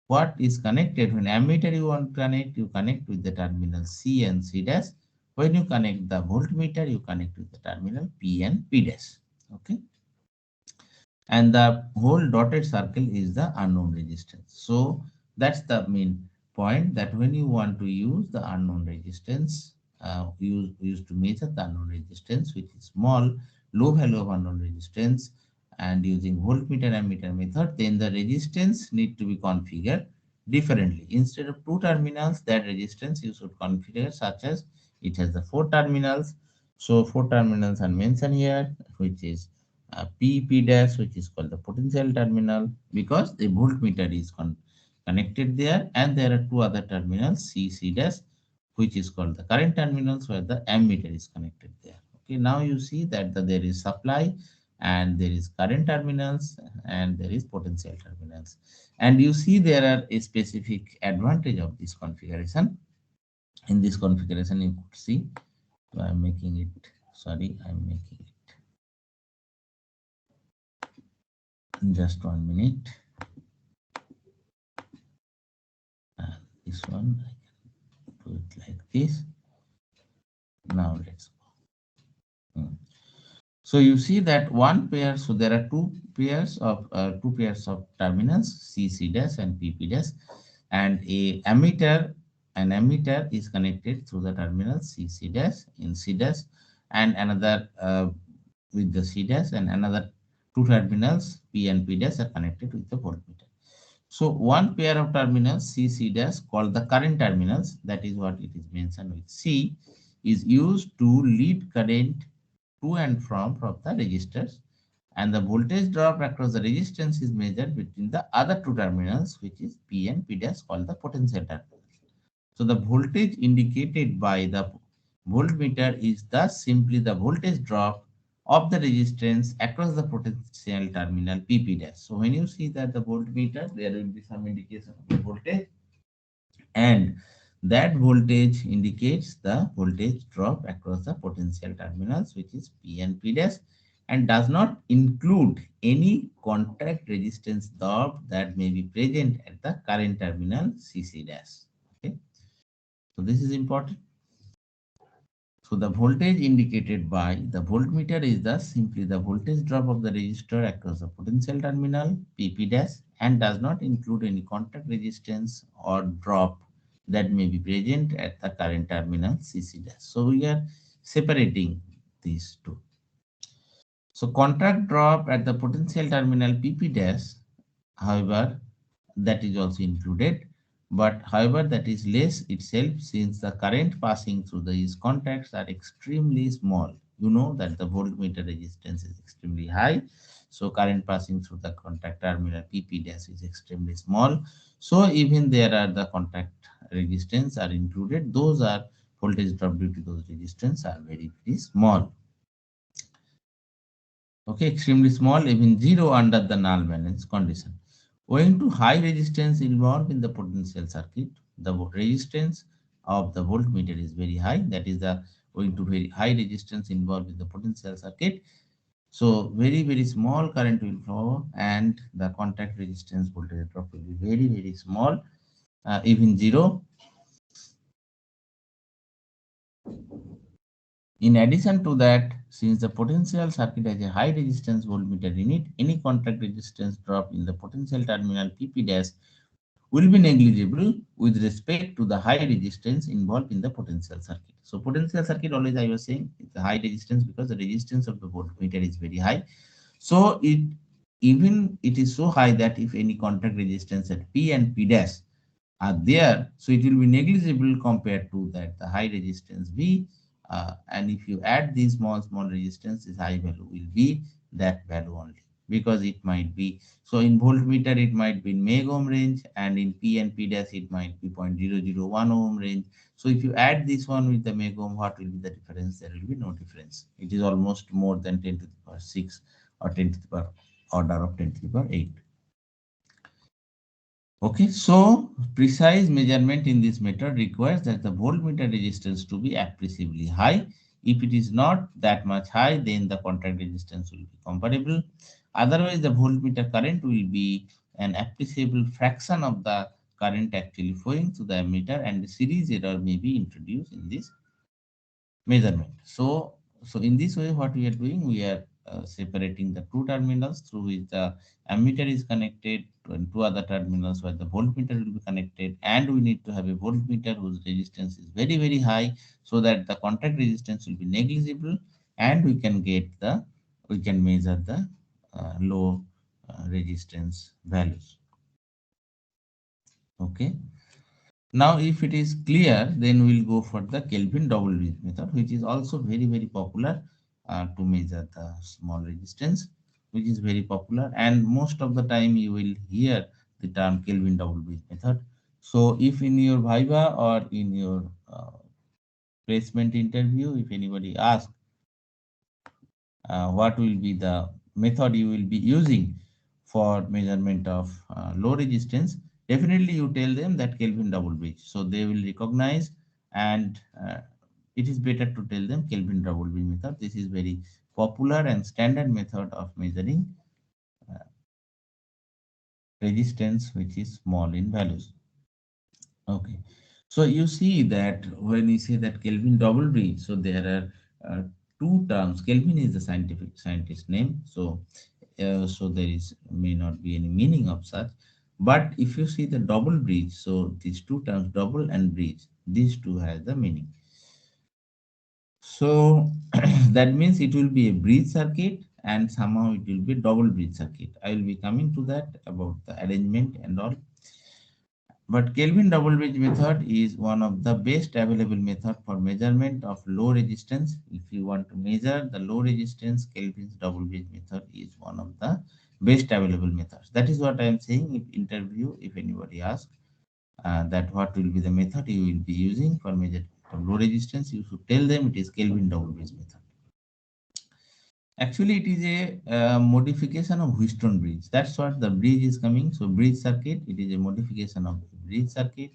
what is connected when ammeter you want to connect, you connect with the terminal C and C dash. When you connect the voltmeter, you connect with the terminal P and P dash. Okay, and the whole dotted circle is the unknown resistance. So that's the main point, that when you want to use the unknown resistance, use to measure the unknown resistance, which is small, low value of unknown resistance, and using voltmeter ammeter method, then the resistance need to be configured differently. Instead of two terminals, that resistance you should configure such as it has the four terminals. So four terminals are mentioned here, which is P dash, which is called the potential terminal, because the voltmeter is connected there, and there are two other terminals, C dash, which is called the current terminals, where the ammeter is connected there. Okay, now you see that there is supply, and there is current terminals, and there is potential terminals, and you see there are a specific advantage of this configuration. In this configuration, you could see So I'm making it, sorry, I'm making it just 1 minute. And this one, I can do it like this. Now let's go. So you see that one pair, so there are two pairs of terminals, C dash and PP dash, and an emitter is connected through the terminal C dash in C dash, and another with the C dash, and another two terminals P and P dash are connected with the voltmeter. So one pair of terminals C dash called the current terminals, that is what it is mentioned with C, is used to lead current to and from the resistors, and the voltage drop across the resistance is measured between the other two terminals, which is P and P dash, called the potential terminals. So the voltage indicated by the voltmeter is thus simply the voltage drop of the resistance across the potential terminal PP dash. So when you see that the voltmeter, there will be some indication of the voltage, and that voltage indicates the voltage drop across the potential terminals, which is P and P dash, and does not include any contact resistance drop that may be present at the current terminal CC dash. Okay, so this is important. So the voltage indicated by the voltmeter is thus simply the voltage drop of the resistor across the potential terminal PP dash, and does not include any contact resistance or drop that may be present at the current terminal CC dash. So we are separating these two. So contact drop at the potential terminal PP dash, however, that is also included, but however that is less itself, since the current passing through these contacts are extremely small. You know that the voltmeter resistance is extremely high, so current passing through the contact terminal PP dash is extremely small. So even there are the contact resistance are included, those are voltage drop due to those resistance are very small. Okay, extremely small, even zero under the null valence condition. Owing to high resistance involved in the potential circuit, the resistance of the voltmeter is very high. That is the owing to very high resistance involved in the potential circuit. So very small current will flow, and the contact resistance voltage drop will be very small, even zero. In addition to that, since the potential circuit has a high resistance voltmeter in it, any contact resistance drop in the potential terminal PP dash will be negligible with respect to the high resistance involved in the potential circuit. So potential circuit, always I was saying, it's a high resistance because the resistance of the voltmeter is very high. So it is so high that if any contact resistance at P and P dash are there, so it will be negligible compared to that the high resistance V, and if you add these small resistance, this high value will be that value only, because it might be, so in voltmeter it might be in meg ohm range, and in P and P dash it might be 0.001 ohm range. So if you add this one with the meg ohm, what will be the difference? There will be no difference. It is almost more than 10 to the power 6 or 10 to the power order of 10 to the power 8. Okay, so precise measurement in this method requires that the voltmeter resistance to be appreciably high. If it is not that much high, then the contact resistance will be comparable. Otherwise, the voltmeter current will be an appreciable fraction of the current actually flowing through the ammeter, and the series error may be introduced in this measurement. So in this way, what we are doing, we are separating the two terminals through which the ammeter is connected, and two other terminals where the voltmeter will be connected, and we need to have a voltmeter whose resistance is very high, so that the contact resistance will be negligible, and we can measure the low resistance values. Okay. Now, if it is clear, then we'll go for the Kelvin double bridge method, which is also very popular to measure the small resistance, which is very popular. And most of the time you will hear the term Kelvin double bridge method. So if in your Viva or in your placement interview, if anybody asks what will be the method you will be using for measurement of low resistance, definitely you tell them that Kelvin double bridge. So they will recognize, and it is better to tell them Kelvin double bridge method. This is very popular and standard method of measuring resistance which is small in values. Okay, so you see that when we say that Kelvin double bridge, so there are two terms. Kelvin is the scientist name, so so there is may not be any meaning of such. But if you see the double bridge, so these two terms, double and bridge, these two has the meaning. So that means it will be a bridge circuit and somehow it will be double bridge circuit. I will be coming to that about the arrangement and all. But Kelvin double bridge method is one of the best available method for measurement of low resistance. If you want to measure the low resistance, Kelvin's double bridge method is one of the best available methods. That is what I am saying. If interview, if anybody asks that what will be the method you will be using for measurement of low resistance, you should tell them it is Kelvin double bridge method. Actually, it is a modification of Wheatstone bridge. That's what the bridge is coming. So bridge circuit, it is a modification of the bridge circuit,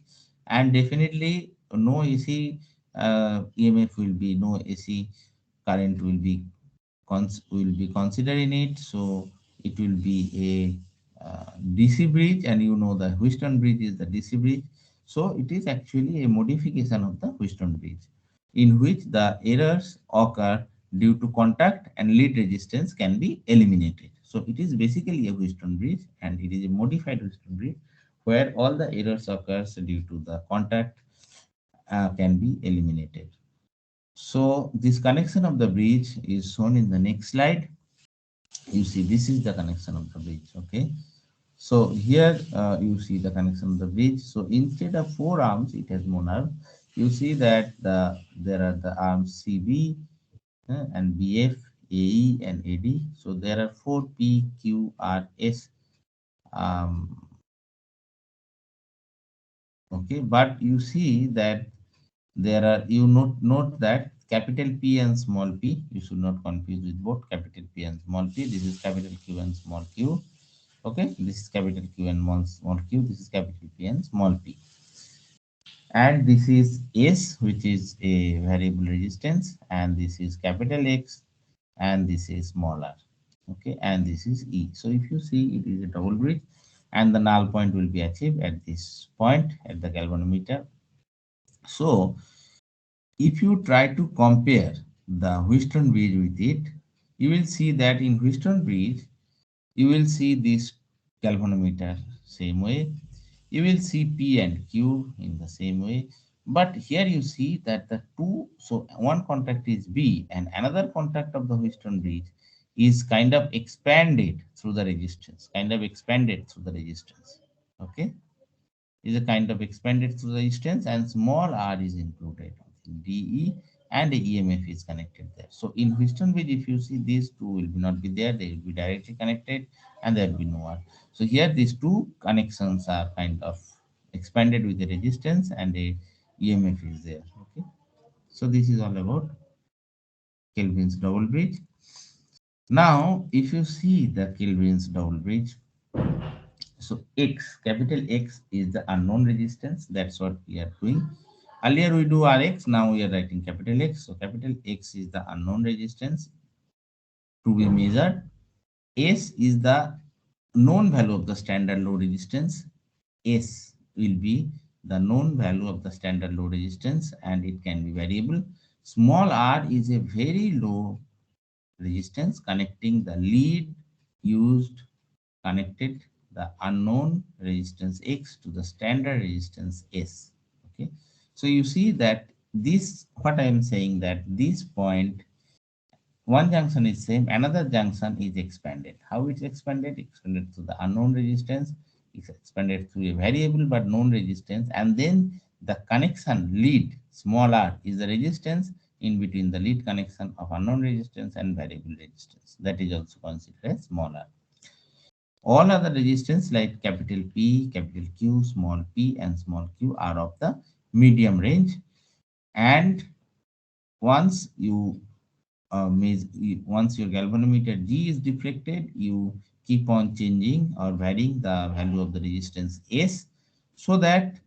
and definitely no AC EMF will be, no AC current will be considered in it. So it will be a DC bridge, and you know the Wheatstone bridge is the DC bridge. So it is actually a modification of the Wheatstone bridge, in which the errors occur due to contact and lead resistance can be eliminated. So it is basically a Wheatstone bridge, and it is a modified Wheatstone bridge where all the errors occurs due to the contact can be eliminated. So this connection of the bridge is shown in the next slide. You see, this is the connection of the bridge. Okay. So here you see the connection of the bridge. So instead of four arms, it has one arm. You see that there are the arms CB and BF, AE, and AD. So there are four P, Q, R, S. Um, okay, but you see that there are, you note that capital P and small p, you should not confuse with both capital P and small p. This is capital Q and small q. Okay, this is capital Q and small q. This is capital P and small p. And this is S, which is a variable resistance, and this is capital X, and this is small r. Okay, and this is E. So if you see, it is a double bridge, and the null point will be achieved at this point at the galvanometer. So if you try to compare the Wheatstone bridge with it, you will see that in Wheatstone bridge, you will see this galvanometer same way. You will see P and Q in the same way. But here you see that the two, so one contact is B and another contact of the Wheatstone bridge is kind of expanded through the resistance, Okay, is a kind of expanded through the resistance, and small r is included. DE and the EMF is connected there. So in Wheatstone bridge, if you see, these two will not be there, they will be directly connected and there will be no r. So here these two connections are kind of expanded with the resistance and a EMF is there. Okay. So this is all about Kelvin's double bridge. Now, if you see the Kelvin's double bridge, so X, capital X is the unknown resistance. That's what we are doing. Earlier we do Rx, now we are writing capital X. So capital X is the unknown resistance to be measured. S is the known value of the standard load resistance. S will be the known value of the standard load resistance, and it can be variable. Small r is a very low resistance connecting the lead used connected the unknown resistance X to the standard resistance S. Okay, so you see that this, what I am saying, that this point, one junction is same, another junction is expanded. How it's expanded? Expanded to the unknown resistance, it's expanded to a variable but known resistance, and then the connection lead small r is the resistance in between the lead connection of unknown resistance and variable resistance. That is also considered as small r. All other resistance like capital P, capital Q, small p, and small q are of the medium range. And once you once your galvanometer G is deflected, you keep on changing or varying the value of the resistance S, so that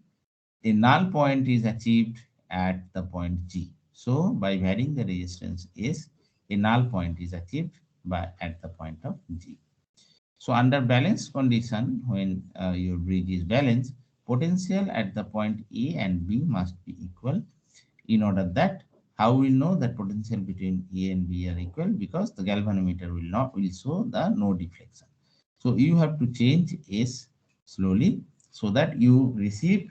a null point is achieved at the point G. So by varying the resistance S, a null point is achieved by at the point of G. So under balanced condition, when your bridge is balanced, potential at the point A and B must be equal. In order that, how we know that potential between A and B are equal? Because the galvanometer will show the no deflection. So you have to change S slowly so that you receive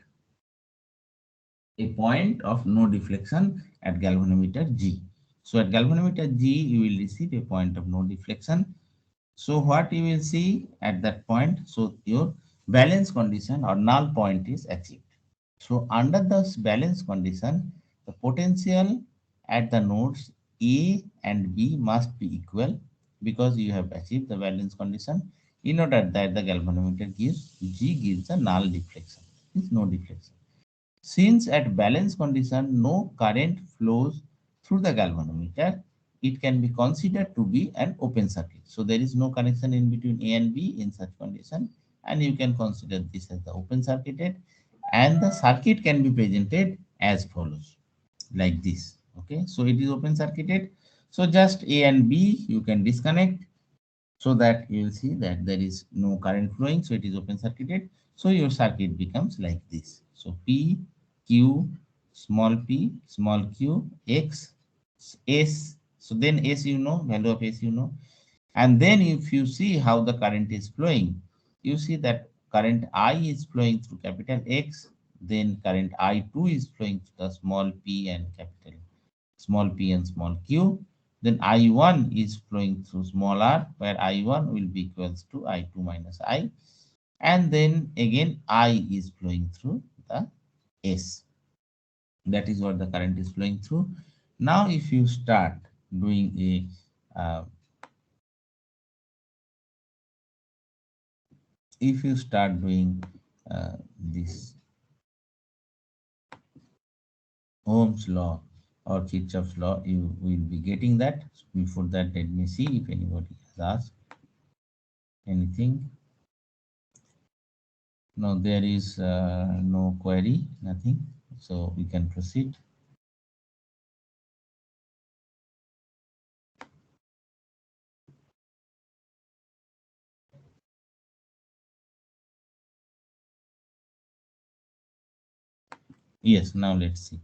a point of no deflection at galvanometer G. So at galvanometer G, you will receive a point of no deflection. So what you will see at that point, so your balance condition or null point is achieved. So under this balance condition, the potential at the nodes A and B must be equal because you have achieved the balance condition. In order that the galvanometer gives G gives a null deflection, means no deflection. Since at balance condition no current flows through the galvanometer, it can be considered to be an open circuit. So there is no connection in between A and B in such condition, and you can consider this as the open circuited, and the circuit can be presented as follows, like this. Okay, so it is open circuited. So just A and B you can disconnect so that you will see that there is no current flowing, so it is open circuited. So your circuit becomes like this. So P, Q, small q, X, S. So then S you know, value of S you know. And then if you see how the current is flowing, you see that current I is flowing through capital X, then current I2 is flowing through the small p and capital small p and small q. Then I1 is flowing through small r, where I1 will be equals to I2 minus I. And then again, I is flowing through the S. That is what the current is flowing through. Now, if you start doing if you start doing this Ohm's law or Kirchhoff's law, you will be getting that. Before that, let me see if anybody has asked anything. No, there is no query, nothing. So we can proceed. Yes, now let's see.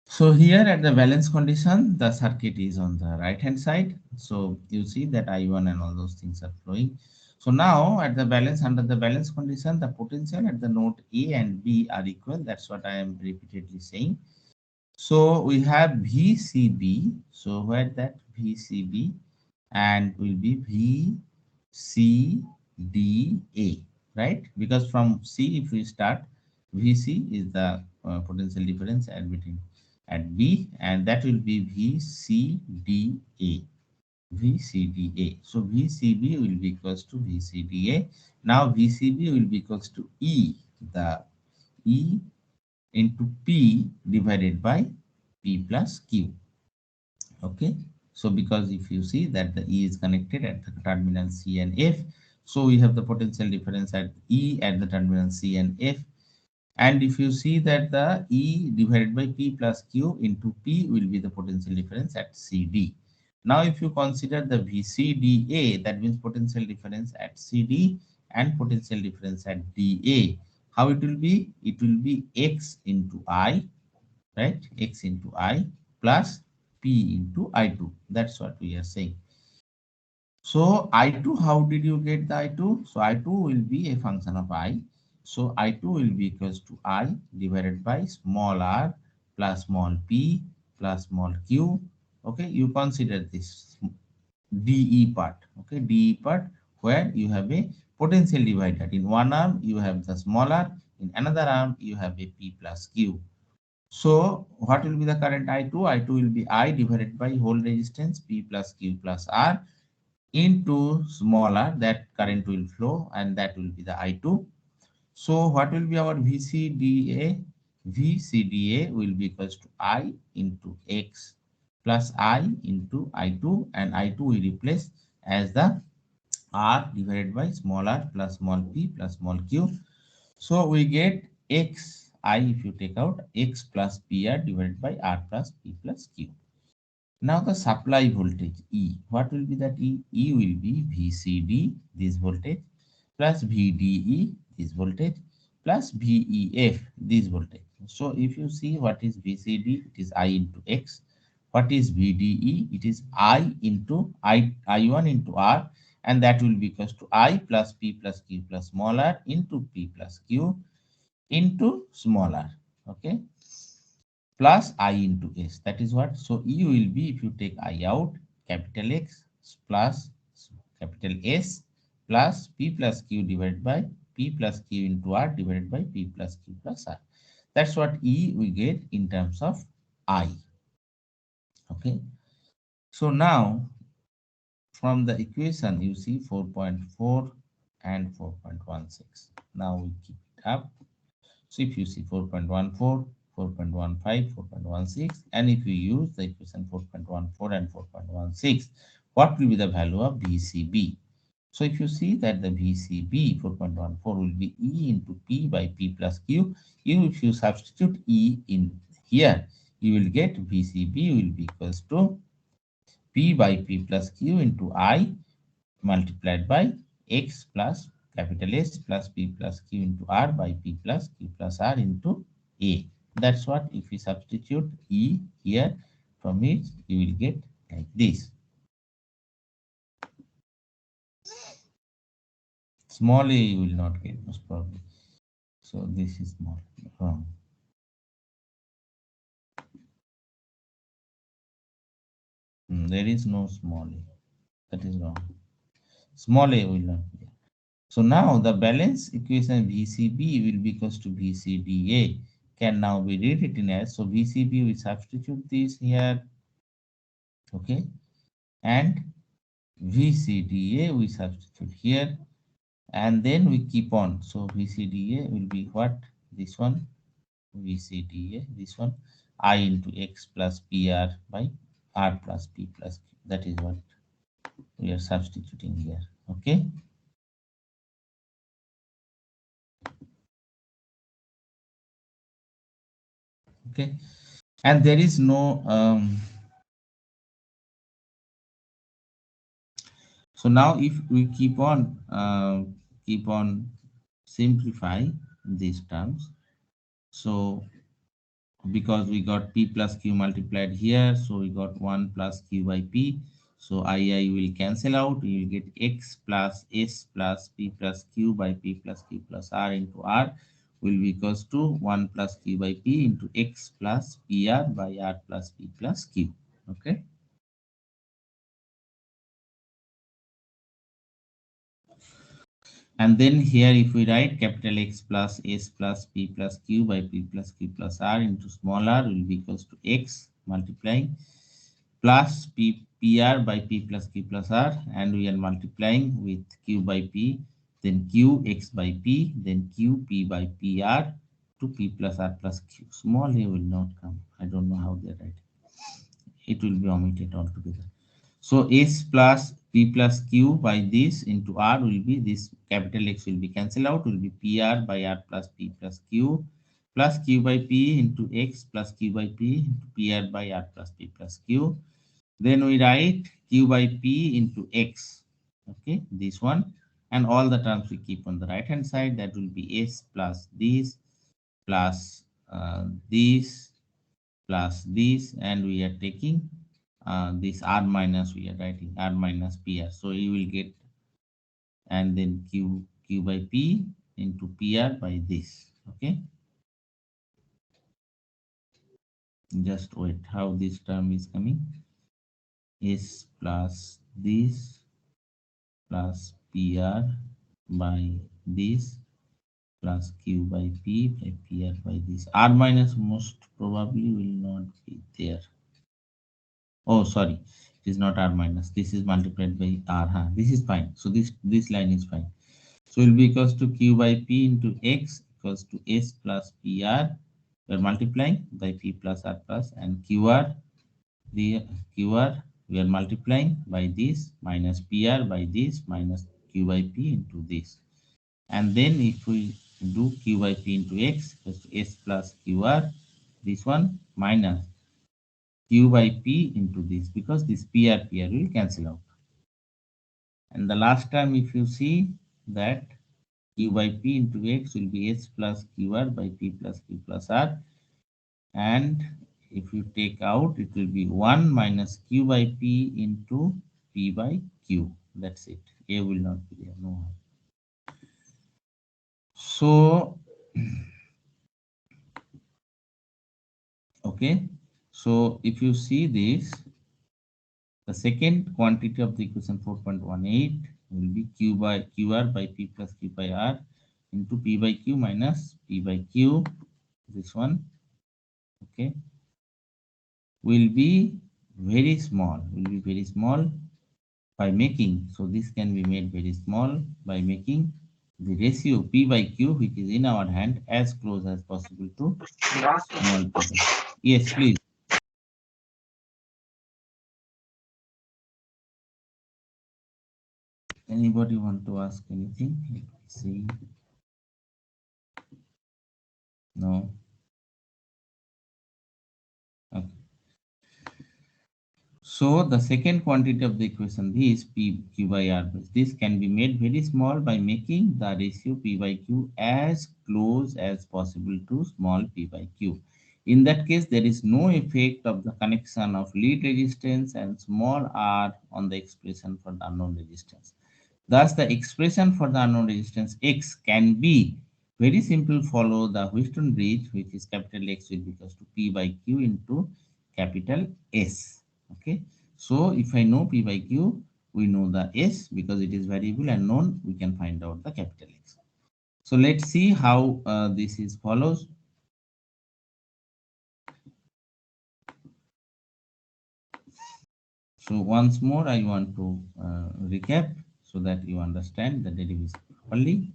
So here at the balance condition, the circuit is on the right hand side. So you see that I1 and all those things are flowing. So now at the balance, under the balance condition, the potential at the node A and B are equal. That's what I am repeatedly saying. So we have VCB. So where that VCB and will be VCDA, right? Because from C, if we start, VC is the potential difference at between at B, and that will be VCDA. VCDA. So VCB will be equals to VCDA. Now VCB will be equals to the E into P divided by P plus Q. Okay. So because if you see that the E is connected at the terminal C and F, so we have the potential difference at E at the terminal C and F. And if you see that the E divided by P plus Q into P will be the potential difference at CD. Now, if you consider the VCDA, that means potential difference at CD and potential difference at DA. How it will be? It will be X into I, right? X into I plus P into I2. That's what we are saying. So I2, how did you get the I2? So I2 will be a function of I. So I2 will be equals to I divided by small r plus small p plus small q. Okay, you consider this DE part. Okay, DE part where you have a potential divider. In one arm, you have the smaller. In another arm, you have a P plus Q. So what will be the current I2? I2 will be I divided by whole resistance P plus Q plus R into smaller, that current will flow, and that will be the I2. So what will be our VCDA? VCDA will be equals to I into X plus I into I2, and I2 will replace as the R divided by small r plus small p plus small q. So we get X I if you take out x plus PR divided by R plus P plus Q. Now the supply voltage E. What will be that E? E will be VCD, this voltage, plus VDE, this voltage, plus VEF, this voltage. So if you see what is VCD, it is I into X. What is VDE? It is I into I1 into R, and that will be equals to I plus P plus Q plus small r into P plus Q into small r. Okay, plus I into S. That is what? So E will be, if you take I out, capital X plus capital S plus P plus Q divided by P plus Q into R divided by P plus Q plus R. That's what E we get in terms of I. Okay. So now from the equation you see 4.4 and 4.16. Now we keep it up. So if you see 4.14, 4.15, 4.16, and if you use the equation 4.14 and 4.16, what will be the value of VCB? So if you see that the VCB 4.14 will be E into P by P plus Q, if you substitute E in here, you will get VCB will be equals to P by P plus Q into I multiplied by X plus capital S plus P plus Q into R by P plus Q plus R into A. That's what if we substitute E here, from it you will get like this. Small a you will not get most probably. So this is small, wrong. There is no small a. That is wrong. Small a will not be there. So now the balance equation VCB will be equals to VCDA can now be rewritten as, so VCB we substitute this here, okay, and VCDA we substitute here, and then we keep on. So VCDA will be what? This one, VCDA, this one, I into X plus PR by R plus P plus Q. That is what we are substituting here, okay. Okay, and there is no so now if we keep on simplify these terms, so because we got P plus Q multiplied here, so we got 1 plus Q by P, so I will cancel out, you will get X plus S plus P plus Q by P plus Q plus R into R will be equals to 1 plus Q by P into X plus PR by R plus P plus Q. Okay. And then here if we write capital X plus S plus P plus Q by P plus Q plus R into small r will be equals to X multiplying plus PR by P plus Q plus R, and we are multiplying with Q by P, then Q X by P, then Q P by PR to P plus R plus Q. Small a will not come. I don't know how they write. It will be omitted altogether. So S plus P plus Q by this into R will be this capital X will be cancelled out, will be PR by R plus P plus Q plus Q by P into X plus Q by P into PR by R plus P plus Q. Then we write Q by P into X. Okay, this one. And all the terms we keep on the right hand side. That will be S plus this plus this plus this, and we are taking this R minus, we are writing R minus PR. So you will get, and then Q by P into PR by this. Okay. Just wait, how this term is coming. S plus this plus PR by this plus Q by P by PR by this. R minus most probably will not be there. Oh, sorry, it is not R minus. This is multiplied by R. Huh? This is fine. So this line is fine. So it will be equals to Q by P into X equals to S plus PR. We are multiplying by P plus R plus, and QR, the QR we are multiplying by this minus PR by this minus Q by P into this. And then if we do q by p into x equals to s plus qr, this one minus q by p into this, because this pr will cancel out. And the last term, if you see that q by p into x will be s plus qr by p plus q plus r. And if you take out, it will be 1 minus q by p into p by q. That's it. A will not be there. No. So, okay. So, if you see this, the second quantity of the equation 4.18 will be q by qr by p plus q by r into p by q minus p by q. This one, okay, will be very small. Will be very small by making. So this can be made very small by making the ratio p by q, which is in our hand, as close as possible to small p. Yes, please. Anybody want to ask anything? Let me see. No. Okay. So the second quantity of the equation is p q by r. This can be made very small by making the ratio p by q as close as possible to small p by q. In that case, there is no effect of the connection of lead resistance and small r on the expression for the unknown resistance. Thus, the expression for the unknown resistance x can be very simple, follow the Wheatstone bridge, which is capital X will be equals to P by Q into capital S. Okay. So, if I know P by Q, we know the S because it is variable and known, we can find out the capital X. So, let's see how this is follows. So, once more, I want to recap so that you understand the derivation properly.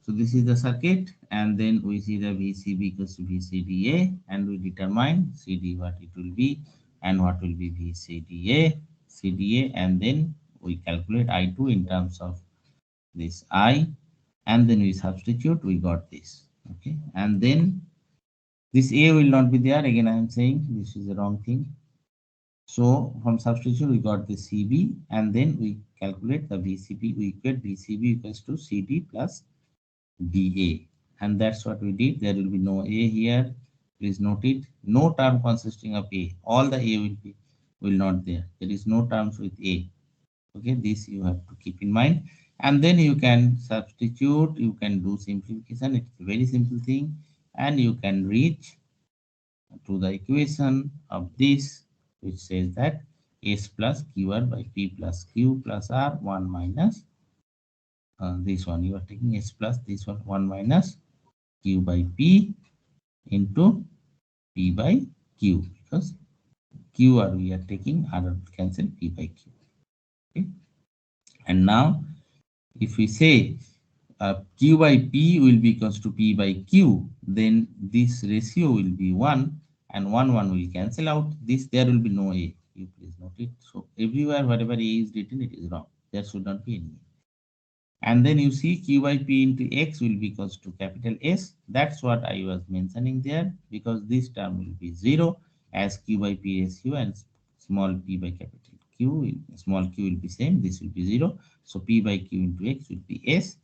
So this is the circuit, and then we see the VCB equals to VCDA, and we determine CD what it will be and what will be VCDA, CDA, and then we calculate I2 in terms of this I, and then we substitute, we got this. Okay, and then this A will not be there. Again, I am saying this is the wrong thing. So from substitution, we got the CB, and then we calculate the VCB. We equate VCB equals to CD plus DA, and that's what we did. There will be no A here. Please note it. No term consisting of A. All the A will not there. There is no terms with A. Okay, this you have to keep in mind. And then you can substitute. You can do simplification. It's a very simple thing, and you can reach to the equation of this, which says that S plus QR by P plus Q plus R 1 minus this one. You are taking S plus this one 1 minus Q by P into P by Q, because Q r we are taking, R will cancel P by Q. Okay. And now if we say Q by P will be equals to P by Q, then this ratio will be 1, and 1 will cancel out. This there will be no A. You please note it. So everywhere whatever A is written, it is wrong. There should not be any. And then you see q by p into x will be equals to capital S. That's what I was mentioning there, because this term will be 0 as q by p ratio and small p by capital Q, small q will be same, this will be 0. So p by q into x will be S.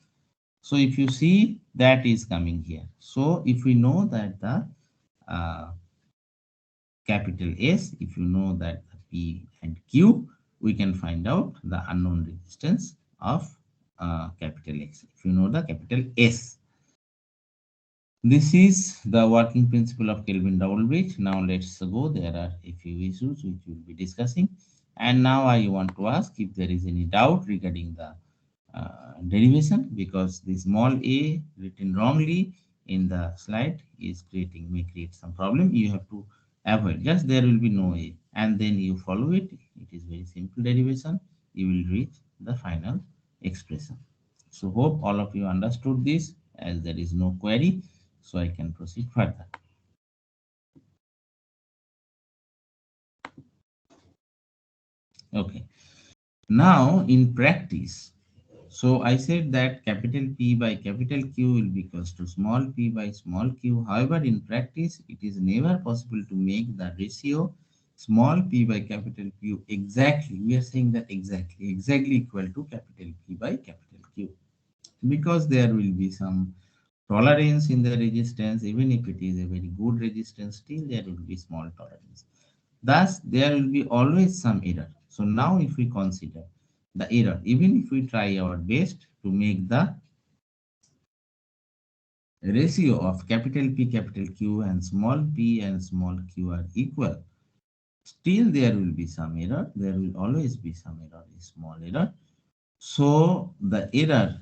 So if you see, that is coming here. So if we know that the capital S, if you know that the P and Q, we can find out the unknown resistance of capital X. If you know the capital S. This is the working principle of Kelvin double bridge. Now let's go. There are a few issues which we'll be discussing. And now I want to ask if there is any doubt regarding the derivation, because the small a written wrongly in the slide is may create some problem. You have to avoid, just there will be no a, and then you follow it. It is very simple derivation. You will reach the final expression. So hope all of you understood this, as there is no query, so I can proceed further. Okay. Now in practice, So I said that capital P by capital Q will be equals to small p by small q. However, in practice, it is never possible to make the ratio small p by capital Q exactly. We are saying that exactly equal to capital P by capital Q, because there will be some tolerance in the resistance. Even if it is a very good resistance, still there will be small tolerance. Thus, there will be always some error. So now if we consider the error, even if we try our best to make the ratio of capital P, capital Q and small q are equal, still there will be some error. There will always be some error, a small error. So the error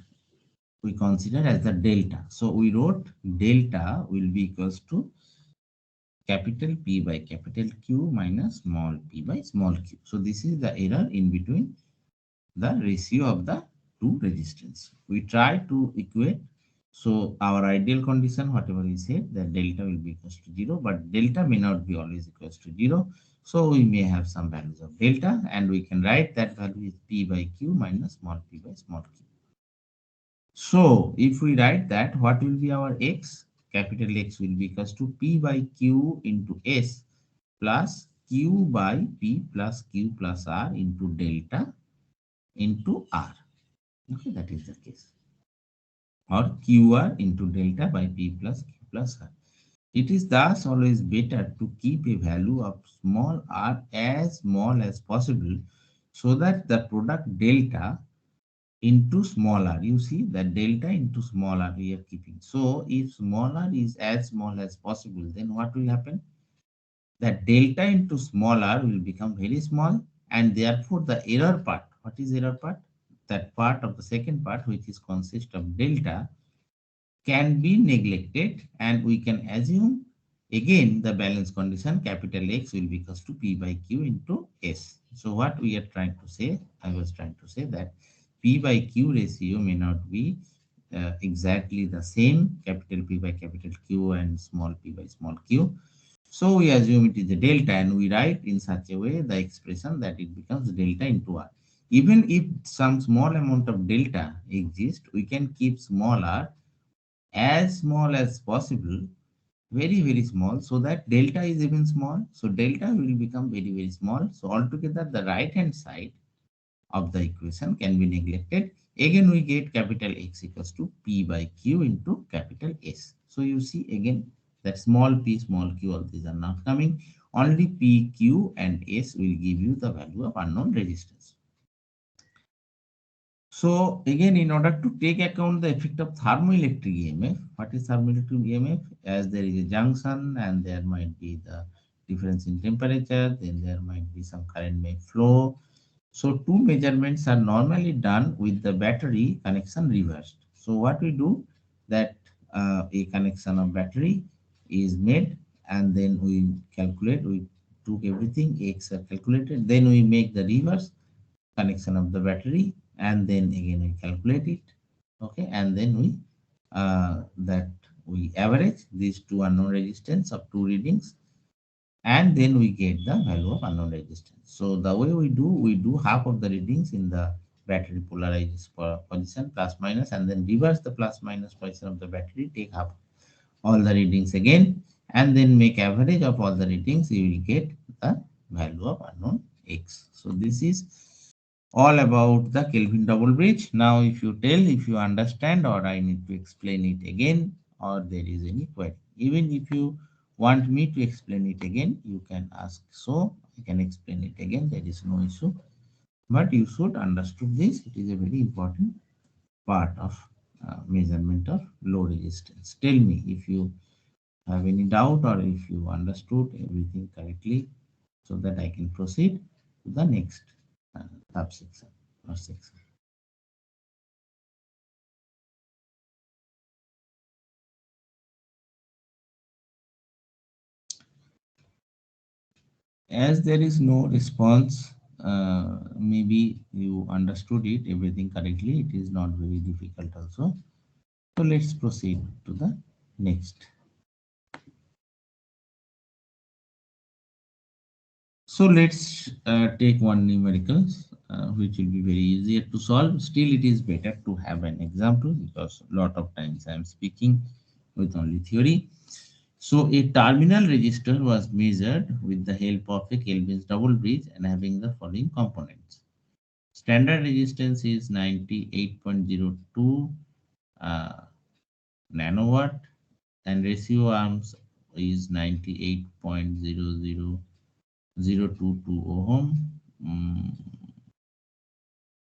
we consider as the delta. So we wrote delta will be equals to capital P by capital Q minus small p by small q. So this is the error in between the ratio of the two resistance. We try to equate. So our ideal condition, whatever we said, that delta will be equals to 0, but delta may not be always equals to 0. So we may have some values of delta, and we can write that value is P by Q minus small p by small q. So if we write that, what will be our x? Capital X will be equals to P by Q into S plus Q by P plus Q plus R into delta into R. Okay, that is the case. Or QR into delta by P plus Q plus R. It is thus always better to keep a value of small r as small as possible, so that the product delta into small r, you see the delta into small r we are keeping. So if small r is as small as possible, then what will happen? That delta into small r will become very small, and therefore the error part, what is error part? That part of the second part which is consist of delta can be neglected, and we can assume again the balance condition capital X will be equals to P by Q into S. So what we are trying to say, I was trying to say that P by Q ratio may not be exactly the same, capital P by capital Q and small p by small q. So we assume it is a delta, and we write in such a way the expression that it becomes delta into R. Even if some small amount of delta exists, we can keep small r as small as possible, very small, so that delta is even small. So delta will become very small. So altogether the right hand side of the equation can be neglected. Again we get capital X equals to P by Q into capital S. So you see again that small p, small q, all these are not coming. Only P, Q and S will give you the value of unknown resistance. So again, in order to take account the effect of thermoelectric EMF, what is thermoelectric EMF? As there is a junction and there might be the difference in temperature, then there might be some current may flow. So two measurements are normally done with the battery connection reversed. So what we do, that a connection of battery is made, and then we calculate, we took everything, X are calculated, then we make the reverse connection of the battery, and then again we calculate it. Okay, and then we average these two unknown resistance of two readings, and then we get the value of unknown resistance. So the way we do half of the readings in the battery polarized position plus minus, and then reverse the plus minus position of the battery, take half all the readings again, and then make average of all the readings. You will get the value of unknown X. So this is all about the Kelvin double bridge. Now, if you tell, if you understand, or I need to explain it again, or there is any query. Even if you want me to explain it again, you can ask. So I can explain it again. There is no issue. But you should understood this. It is a very important part of measurement of low resistance. Tell me if you have any doubt, or if you understood everything correctly, so that I can proceed to the next subsection or section. As there is no response, maybe you understood it everything correctly. It is not very difficult also. So let's proceed to the next. So let's take one numerical, which will be very easier to solve. Still, it is better to have an example because a lot of times I am speaking with only theory. So a terminal resistor was measured with the help of a Kelvin's double bridge and having the following components. Standard resistance is 98.02 uh, nanowatt, and ratio arms is 98.00022 ohm. Mm,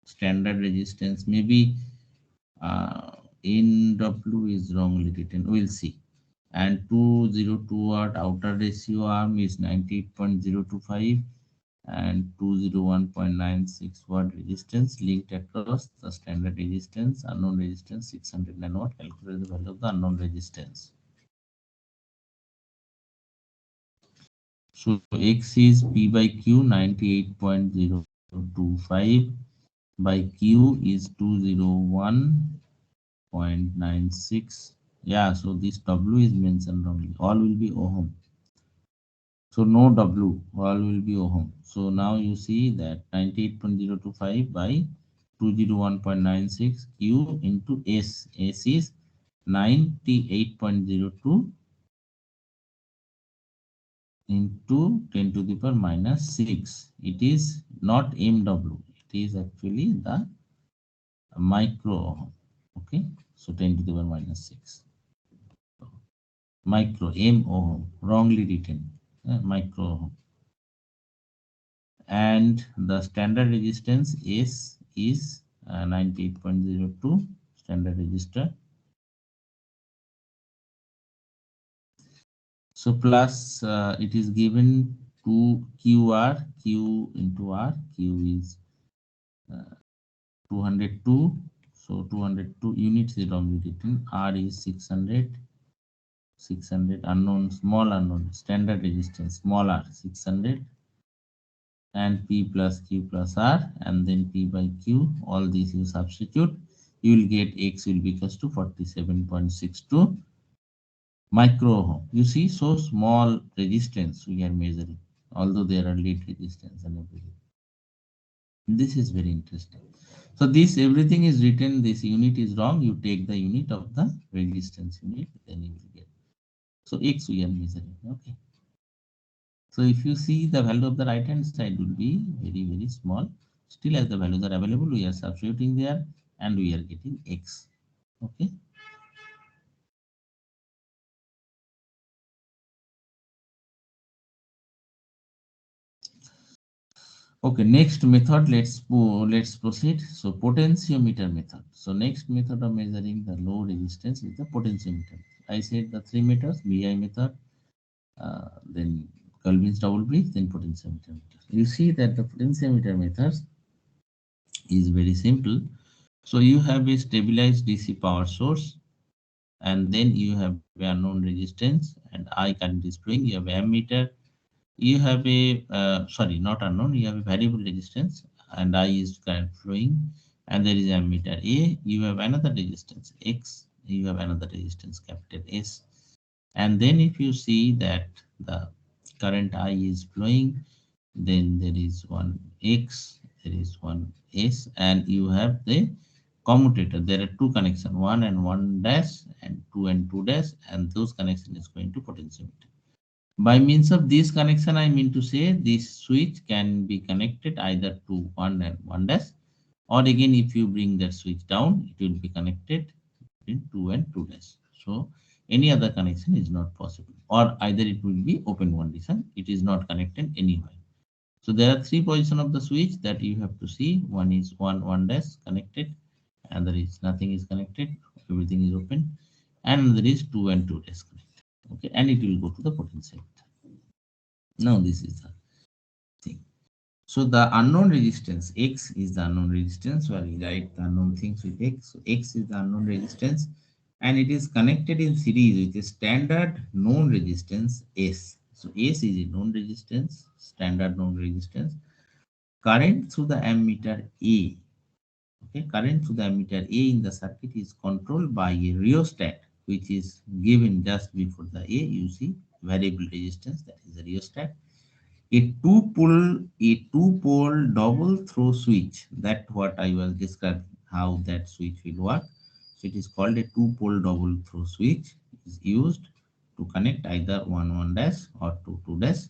Standard resistance maybe NW is wrongly written. We'll see. And 202 watt outer ratio arm is 98.025 and 201.96 watt resistance linked across the standard resistance, unknown resistance 600 nanowatt. Calculate the value of the unknown resistance. So X is P by Q 98.025 by Q is 201.96. Yeah, so this W is mentioned wrongly. All will be ohm. So no W, all will be ohm. So now you see that 98.025 by 201.96 Q into S. S is 98.02 into 10 to the power minus 6. It is not MW. It is actually the micro ohm. Okay. So 10 to the power minus 6. Micro M ohm. Wrongly written. Micro ohm. And the standard resistance S is 98.02 standard resistor. So plus it is given to QR, Q into R. Q is 202. So 202 units is wrongly written. R is 600. 600 unknown, small unknown, standard resistance, small r, 600, and P plus Q plus R, and then P by Q. All these you substitute. You will get X will be equals to 47.62 micro ohm. You see, so small resistance we are measuring, although there are lead resistance and everything. This is very interesting. So this everything is written, this unit is wrong. You take the unit of the resistance unit, then you will get. So X we are measuring. Okay. So if you see the value of the right hand side will be very, very small. Still as the values are available, we are substituting there and we are getting X. Okay. Okay, next method, let's proceed. So potentiometer method. So next method of measuring the low resistance is the potentiometer. I said the 3 meters, BI method, then Kelvin's double bridge, then potentiometer method. You see that the potentiometer methods is very simple. So you have a stabilized DC power source, and then you have a unknown resistance, and I current is flowing. You have ammeter. You have a sorry, not unknown. You have a variable resistance, and I is current flowing, and there is ammeter A. You have another resistance X. You have another resistance capital S, and then if you see that the current I is flowing, then there is one X, there is one S, and you have the commutator. There are two connections, one and one dash, and two dash, and those connection is going to potentiometer. By means of this connection, I mean to say this switch can be connected either to one and one dash, or again if you bring that switch down, it will be connected between two and two dash. So any other connection is not possible, or either it will be open condition. It is not connected anywhere. So there are three positions of the switch that you have to see. One is one dash connected, and there is nothing is connected, everything is open, and there is two and two dash connected. Okay, and it will go to the potentiometer. Now this is the thing. So the unknown resistance X is the unknown resistance. Where we write the unknown things with X. So X is the unknown resistance, and it is connected in series with a standard known resistance S. So S is a known resistance, standard known resistance. Current through the ammeter A. Okay, current through the ammeter A in the circuit is controlled by a rheostat, which is given just before the A. You see variable resistance, that is the rheostat. A two pole double throw switch. That what I was describing how that switch will work. So it is called a two-pole double throw switch. Is used to connect either 1 1 dash or 2 2 dash.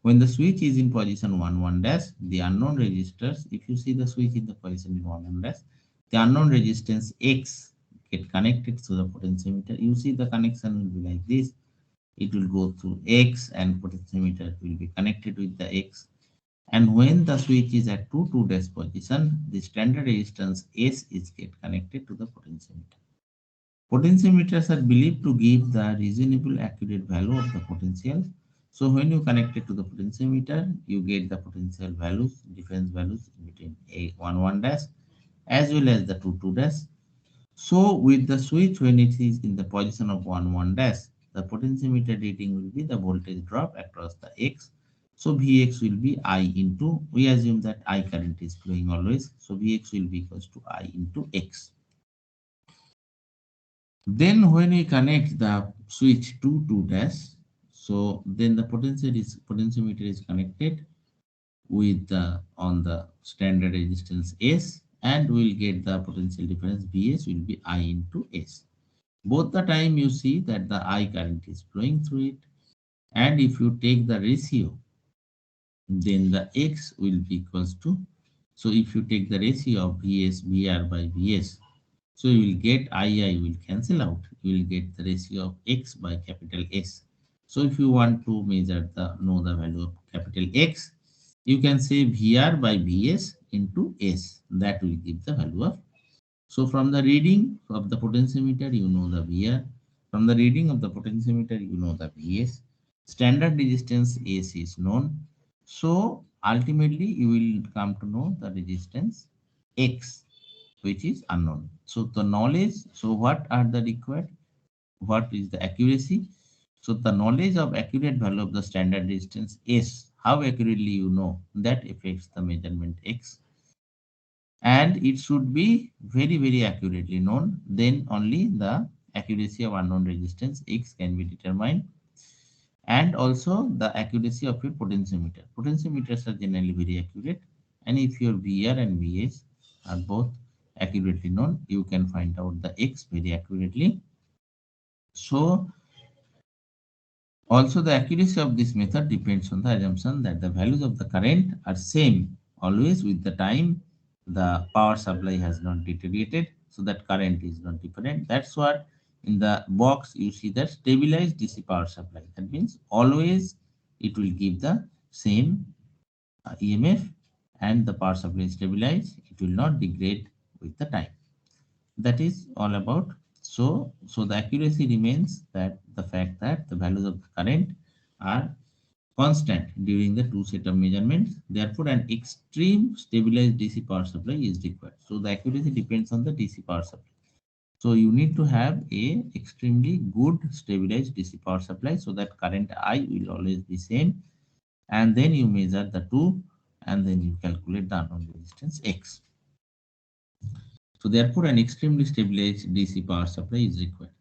When the switch is in position 1 1 dash, the unknown resistors, if you see the switch in the position in 1 1 dash, the unknown resistance X get connected to the potentiometer. You see the connection will be like this. It will go through X and potentiometer will be connected with the X. And when the switch is at 2 2 dash position, the standard resistance S is get connected to the potentiometer. Potentiometers are believed to give the reasonable accurate value of the potential. So when you connect it to the potentiometer, you get the potential values, difference values between a 1 1 dash as well as the 2 2 dash. So with the switch when it is in the position of 1 1 dash, the potentiometer reading will be the voltage drop across the X. So Vx will be I into, we assume that I current is flowing always. So Vx will be equals to I into X. Then when we connect the switch to 2 dash, so then the potentiometer is connected with the on the standard resistance S, and we'll get the potential difference Vs will be I into S. Both the time you see that the I current is flowing through it, and if you take the ratio, then the X will be equals to, so if you take the ratio of Vs Vr by Vs, so you will get II will cancel out. You will get the ratio of X by capital S. So if you want to measure the know the value of capital X, you can say VR by Vs into S. That will give the value of. So from the reading of the potentiometer, you know the VR. From the reading of the potentiometer, you know the Vs. Standard resistance S is known. So ultimately, you will come to know the resistance X, which is unknown. So the knowledge, so what are the required? What is the accuracy? So the knowledge of accurate value of the standard resistance S, how accurately you know, that affects the measurement X. And it should be very accurately known. Then only the accuracy of unknown resistance X can be determined. And also the accuracy of your potentiometer. Potentiometers are generally very accurate. And if your VR and VS are both accurately known, you can find out the X very accurately. So also the accuracy of this method depends on the assumption that the values of the current are same always with the time the power supply has not deteriorated, so that current is not different. That's what in the box you see that stabilized DC power supply. That means always it will give the same EMF and the power supply is stabilized. It will not degrade with the time. That is all about. So the accuracy remains that the fact that the values of the current are constant during the two set of measurements. Therefore, an extreme stabilized DC power supply is required. So the accuracy depends on the DC power supply. So you need to have a extremely good stabilized DC power supply so that current I will always be same, and then you measure the two, and then you calculate the unknown resistance X. So therefore, an extremely stabilized DC power supply is required.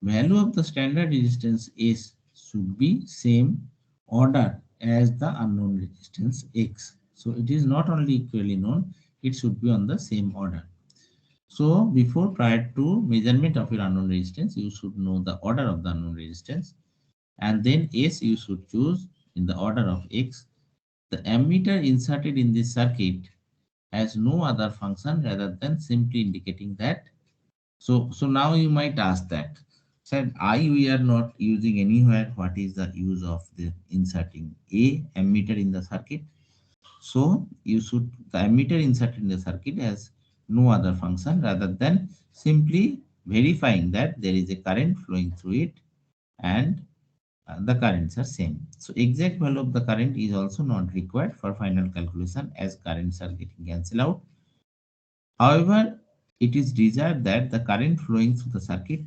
Value of the standard resistance S should be same order as the unknown resistance X. So it is not only equally known, it should be on the same order. So before prior to measurement of your unknown resistance, you should know the order of the unknown resistance, and then S you should choose in the order of X. The ammeter inserted in this circuit has no other function rather than simply indicating that. So now you might ask that, said I we are not using anywhere. What is the use of the inserting a ammeter in the circuit? So you should the ammeter inserted in the circuit has no other function rather than simply verifying that there is a current flowing through it, and the currents are same. So exact value of the current is also not required for final calculation as currents are getting cancelled out. However, it is desired that the current flowing through the circuit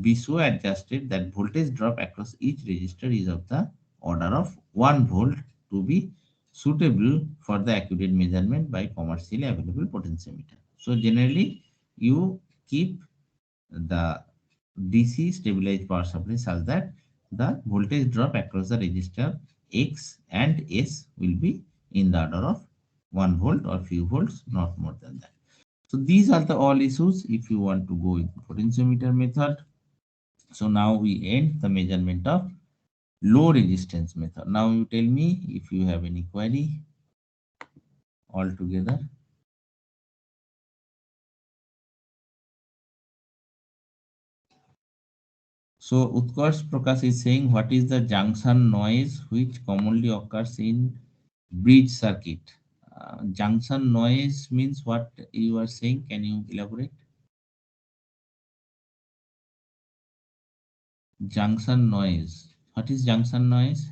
be so adjusted that voltage drop across each resistor is of the order of 1 volt to be suitable for the accurate measurement by commercially available potentiometer. So generally, you keep the DC stabilized power supply such that the voltage drop across the resistor X and S will be in the order of 1 volt or few volts, not more than that. So these are the all issues if you want to go with potentiometer method. So now we end the measurement of low resistance method. Now you tell me if you have any query altogether. So Utkarsh Prakash is saying, what is the junction noise which commonly occurs in bridge circuit? Junction noise means what you are saying? Can you elaborate? Junction noise. What is junction noise?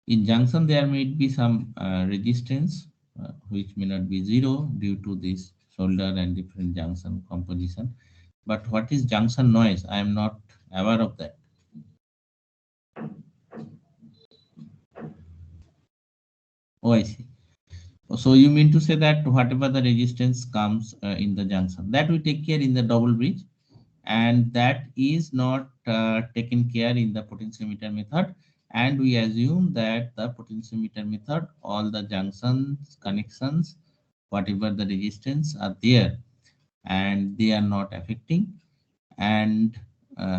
In junction, there may be some resistance which may not be zero due to this solder and different junction composition. But what is junction noise? I am not aware of that. Oh, I see. So you mean to say that whatever the resistance comes in the junction, that we take care in the double bridge, and that is not taken care in the potentiometer method. And we assume that the potentiometer method, all the junctions, connections, whatever the resistance are there, and they are not affecting. And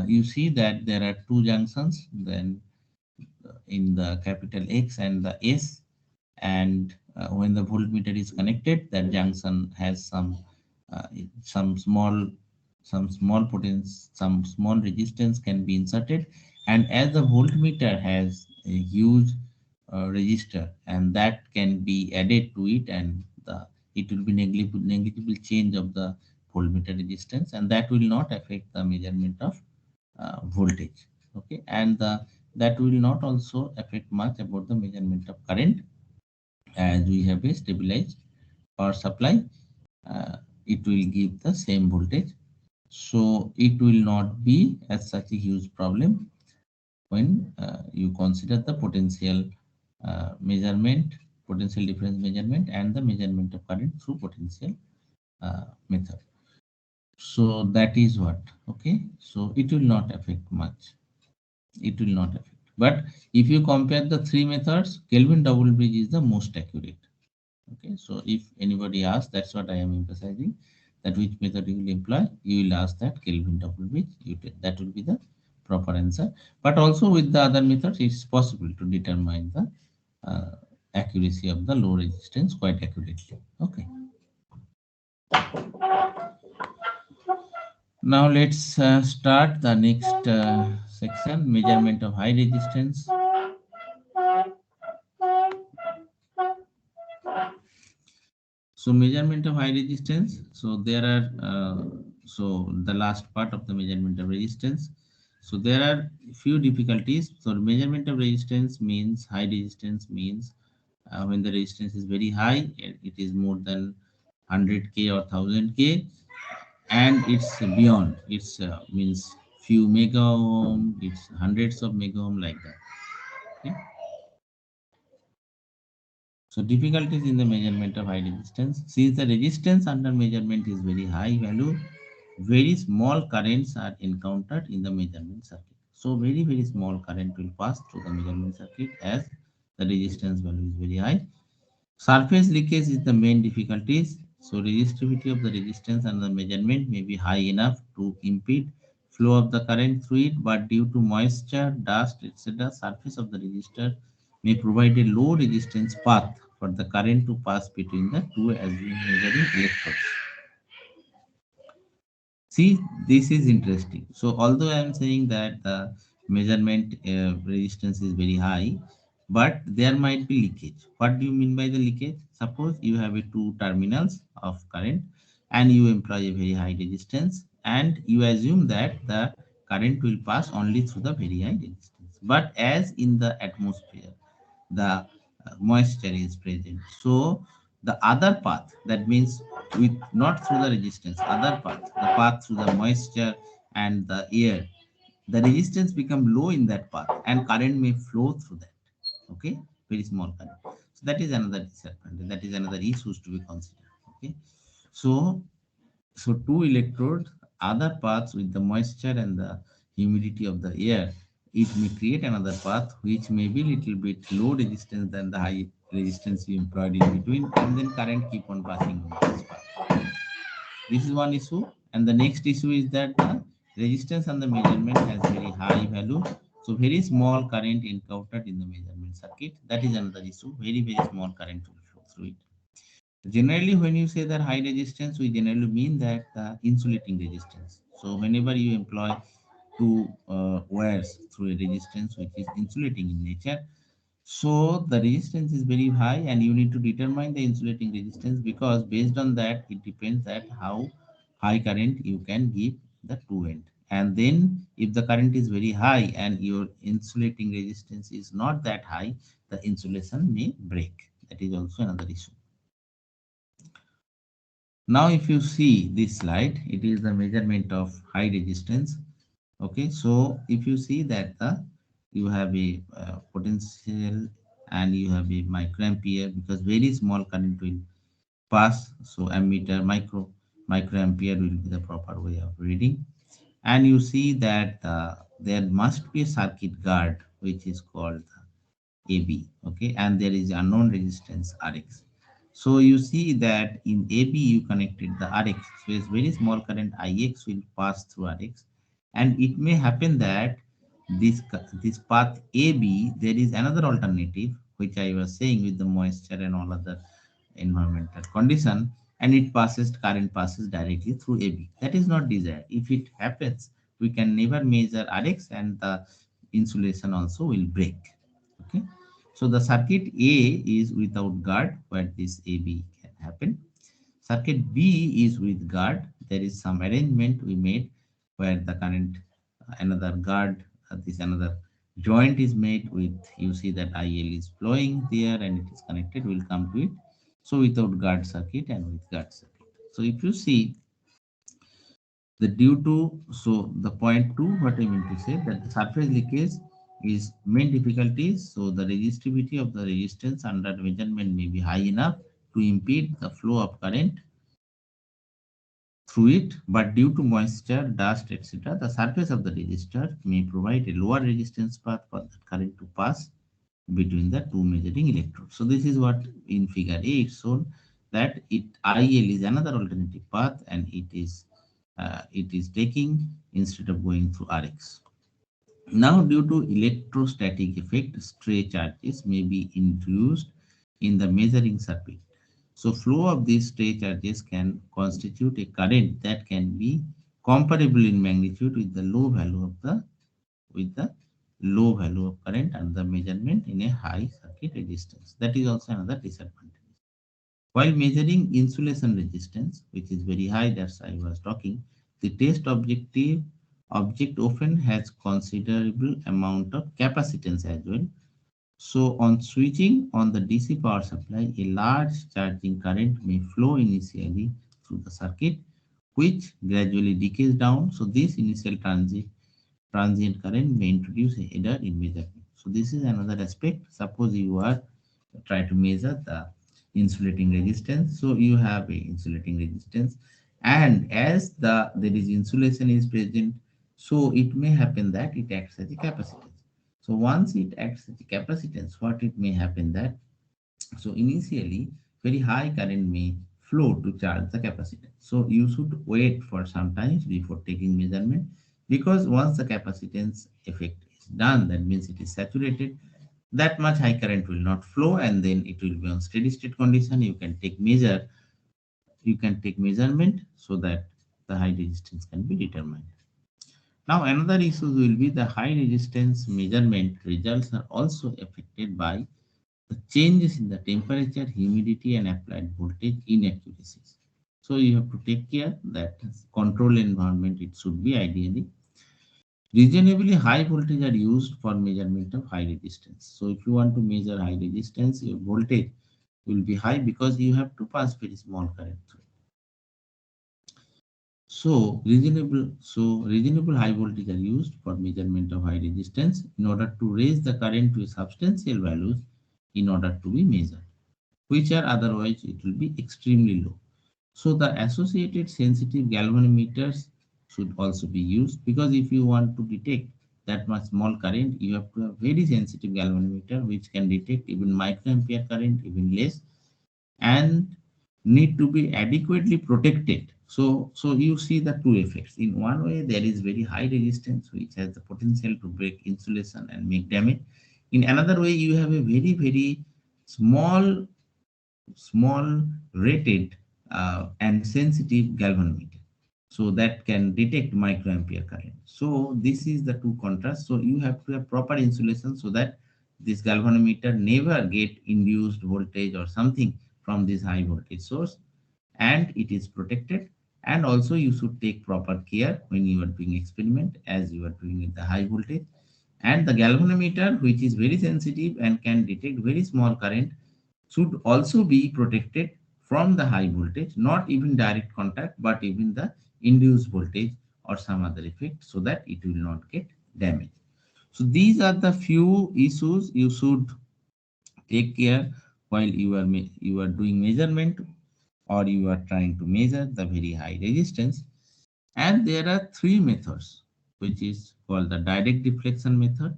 you see that there are two junctions, then in the capital X and the S, and when the voltmeter is connected, that junction has uh, some small potence, some small resistance can be inserted, and as the voltmeter has a huge resistor, and that can be added to it, and it will be negligible change of the voltmeter resistance, and that will not affect the measurement of voltage. Okay, and that will not also affect much about the measurement of current, as we have a stabilized power supply. uh, it will give the same voltage, so it will not be as such a huge problem when you consider the measurement potential difference measurement and the measurement of current through potential method. So that is what. Okay, so it will not affect much, it will not affect. But if you compare the three methods, Kelvin double bridge is the most accurate. Okay, so if anybody asks, that's what I am emphasizing, that which method you will employ, you will ask that Kelvin double bridge, that will be the proper answer. But also with the other methods, it's possible to determine the accuracy of the low resistance quite accurately. Okay. Now let's start the next section, measurement of high resistance. So measurement of high resistance. So there are so the last part of the measurement of resistance. So there are few difficulties. So measurement of resistance means high resistance means when the resistance is very high, it is more than 100K or 1000K, and it's beyond. It's means few mega ohm. It's hundreds of mega ohm like that. Okay? So difficulties in the measurement of high resistance. Since the resistance under measurement is very high value, very small currents are encountered in the measurement circuit. So very small current will pass through the measurement circuit as the resistance value is very high. Surface leakage is the main difficulties. So resistivity of the resistance and the measurement may be high enough to impede flow of the current through it, but due to moisture, dust, etc., surface of the resistor may provide a low resistance path for the current to pass between the two as we measuring electrodes. See, this is interesting. So although I am saying that the measurement resistance is very high, but there might be leakage. What do you mean by the leakage? Suppose you have a two terminals of current and you employ a very high resistance, and you assume that the current will pass only through the very high resistance. But as in the atmosphere, the moisture is present. So the other path, that means with not through the resistance, other path, the path through the moisture and the air, the resistance become low in that path and current may flow through that. Okay, very small current. So that is another disadvantage. That is another issues to be considered. Okay, so two electrodes, other paths with the moisture and the humidity of the air, it may create another path which may be little bit low resistance than the high resistance you employed in between, and then current keep on passing on this path. This is one issue. And the next issue is that the resistance on the measurement has very high value. So very small current encountered in the measurement circuit. That is another issue. Very, very small current will flow through it. Generally, when you say that high resistance, we generally mean that insulating resistance. So whenever you employ two wires through a resistance which is insulating in nature, so the resistance is very high, and you need to determine the insulating resistance, because based on that it depends that how high current you can give the two end. And then if the current is very high and your insulating resistance is not that high, the insulation may break. That is also another issue. Now, if you see this slide, it is the measurement of high resistance. Okay, so if you see that you have a potential and you have a microampere, because very small current will pass. So ammeter microampere will be the proper way of reading. And you see that there must be a circuit guard which is called AB, okay, and there is unknown resistance Rx. So you see that in AB you connected the Rx, so it's very small current Ix will pass through Rx, and it may happen that this path AB, there is another alternative which I was saying with the moisture and all other environmental condition, and it passes current passes directly through AB. That is not desired. If it happens, we can never measure Rx, and the insulation also will break. Okay, so the circuit A is without guard, where this AB can happen. Circuit B is with guard. There is some arrangement we made where the current, another guard, this another joint is made with, you see that IL is flowing there and it is connected, we'll come to it. So without guard circuit and with guard circuit. So if you see the due to, so the point two, what I mean to say that the surface leakage is main difficulties. So the resistivity of the resistance under measurement may be high enough to impede the flow of current through it, but due to moisture, dust, etc., the surface of the resistor may provide a lower resistance path for the current to pass between the two measuring electrodes. So this is what in figure A it's shown, that IL is another alternative path, and it is taking instead of going through Rx. Now, due to electrostatic effect, stray charges may be introduced in the measuring circuit. So flow of these stray charges can constitute a current that can be comparable in magnitude with the low value of current and the measurement in a high circuit resistance. That is also another disadvantage. While measuring insulation resistance, which is very high, that's I was talking, the test object often has considerable amount of capacitance as well. So on switching on the DC power supply, a large charging current may flow initially through the circuit, which gradually decays down. So this initial transient current may introduce a header in measurement. So this is another aspect. Suppose you are try to measure the insulating resistance. So you have a insulating resistance, and as there is insulation is present, so it may happen that it acts as a capacitance. So once it acts as a capacitance, what it may happen that, so initially very high current may flow to charge the capacitor. So you should wait for some time before taking measurement, because once the capacitance effect is done, that means it is saturated, that much high current will not flow, and then it will be on steady state condition. You can take measurement so that the high resistance can be determined. Now another issue will be the high resistance measurement results are also affected by the changes in the temperature, humidity, and applied voltage inaccuracies. So you have to take care that control environment it should be ideally. Reasonably high voltage are used for measurement of high resistance. So if you want to measure high resistance, your voltage will be high because you have to pass very small current through. So reasonable high voltage are used for measurement of high resistance in order to raise the current to substantial values in order to be measured, which are otherwise it will be extremely low. So the associated sensitive galvanometers should also be used, because if you want to detect that much small current, you have to have very sensitive galvanometer which can detect even microampere current, even less, and need to be adequately protected. So you see the two effects. In one way, there is very high resistance which has the potential to break insulation and make damage. In another way, you have a very small rated and sensitive galvanometer, so that can detect microampere current. So this is the two contrasts. So you have to have proper insulation so that this galvanometer never get induced voltage or something from this high voltage source, and it is protected. And also you should take proper care when you are doing experiment, as you are doing with the high voltage. And the galvanometer, which is very sensitive and can detect very small current, should also be protected from the high voltage, not even direct contact, but even the induced voltage or some other effect, so that it will not get damaged. So these are the few issues you should take care while you are doing measurement, or you are trying to measure the very high resistance. And there are three methods, which is called the direct deflection method,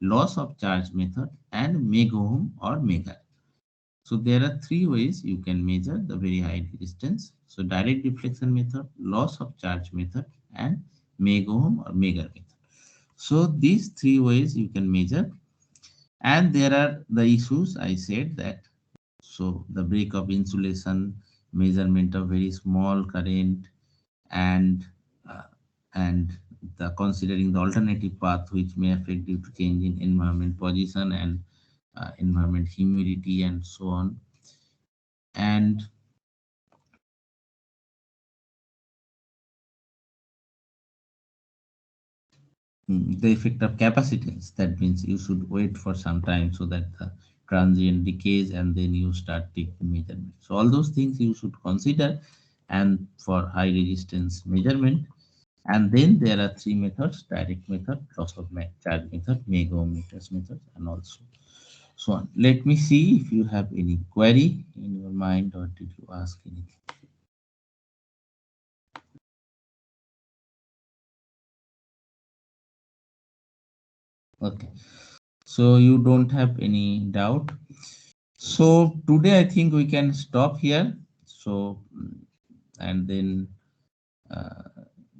loss of charge method, and megohm or mega. So there are three ways you can measure the very high resistance. So direct deflection method, loss of charge method, and megohm or mega method. So these three ways you can measure. And there are the issues I said that. So the break of insulation, measurement of very small current, and uh, and the considering the alternative path which may affect due to change in environment position and environment humidity and so on. And the effect of capacitance, that means you should wait for some time so that the transient decays and then you start taking measurement. So all those things you should consider, and for high resistance measurement. And then there are three methods: direct method, loss of charge method, megometers method, and also so on. Let me see if you have any query in your mind, or did you ask anything? Okay, so you don't have any doubt. So today I think we can stop here. So and then uh,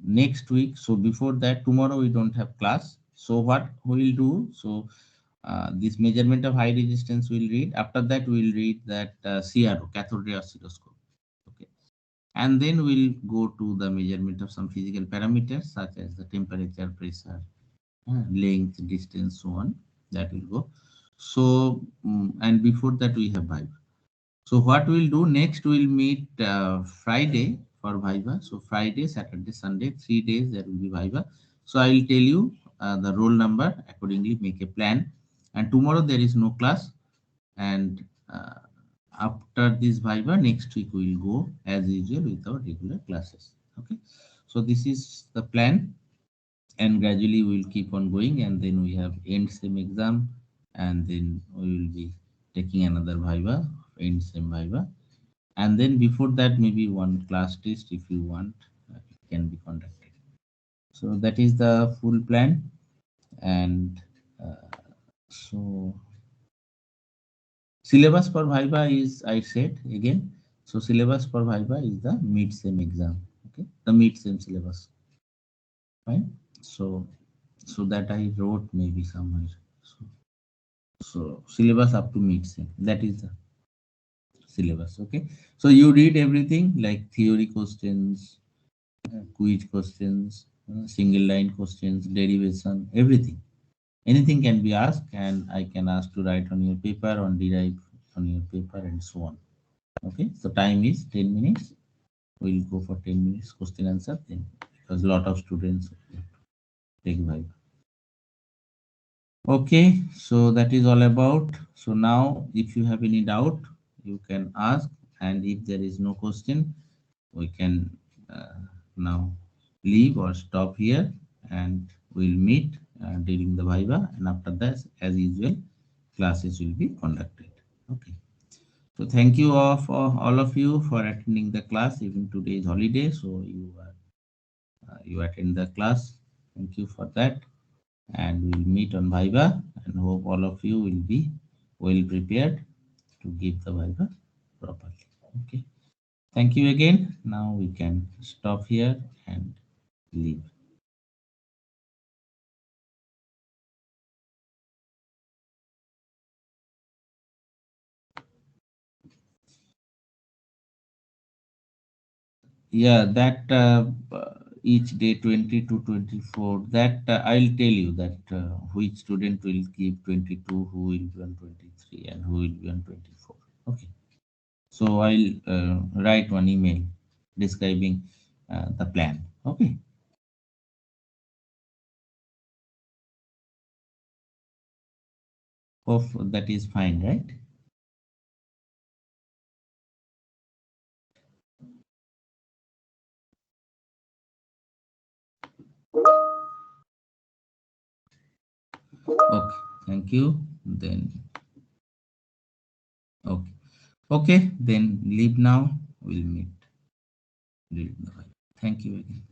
next week. So before that, tomorrow we don't have class. So what we'll do? So this measurement of high resistance we'll read. After that, we'll read that CRO, cathode ray oscilloscope. Okay, and then we'll go to the measurement of some physical parameters such as the temperature, pressure, length, distance, so on. That will go. So and before that we have Viva. So what we'll do next, we'll meet Friday for Viva. So Friday, Saturday, Sunday, 3 days there will be Viva. So I will tell you the roll number, accordingly make a plan. And tomorrow there is no class. And after this Viva, next week we will go as usual with our regular classes. Okay. So this is the plan, and gradually we will keep on going, and then we have end sem exam, and then we will be taking another Viva, end sem Viva. And then before that, maybe one class test if you want, it can be conducted. So that is the full plan. And so syllabus for Viva is, I said again, so syllabus for Viva is the mid sem exam. Okay, the mid sem syllabus, right? So so that I wrote maybe somewhere. So syllabus up to mid sem, that is the syllabus. Okay, so you read everything like theory questions, quiz questions, single line questions, derivation, everything. Anything can be asked, and I can ask to write on your paper, on derive on your paper, and so on. Okay, so time is 10 minutes. We'll go for 10 minutes question answer then, because a lot of students take vibe. Okay, so that is all about. So now, if you have any doubt, you can ask, and if there is no question, we can uh, now leave or stop here, and we'll meet during the Viva, and after that, as usual, classes will be conducted. Okay. So thank you all of you for attending the class. Even today is holiday, so you attend the class. Thank you for that, and we'll meet on Viva, and hope all of you will be well prepared to give the Viva properly. Okay. Thank you again. Now we can stop here and leave. Yeah, that each day 20 to 24, that I'll tell you that which student will give 22, who will be on 23, and who will be on 24. Okay. So I'll write one email describing the plan. Okay. Hope that is fine, right? Okay. Thank you. Then, okay. Okay. Then leave now. We'll meet during the. Thank you again.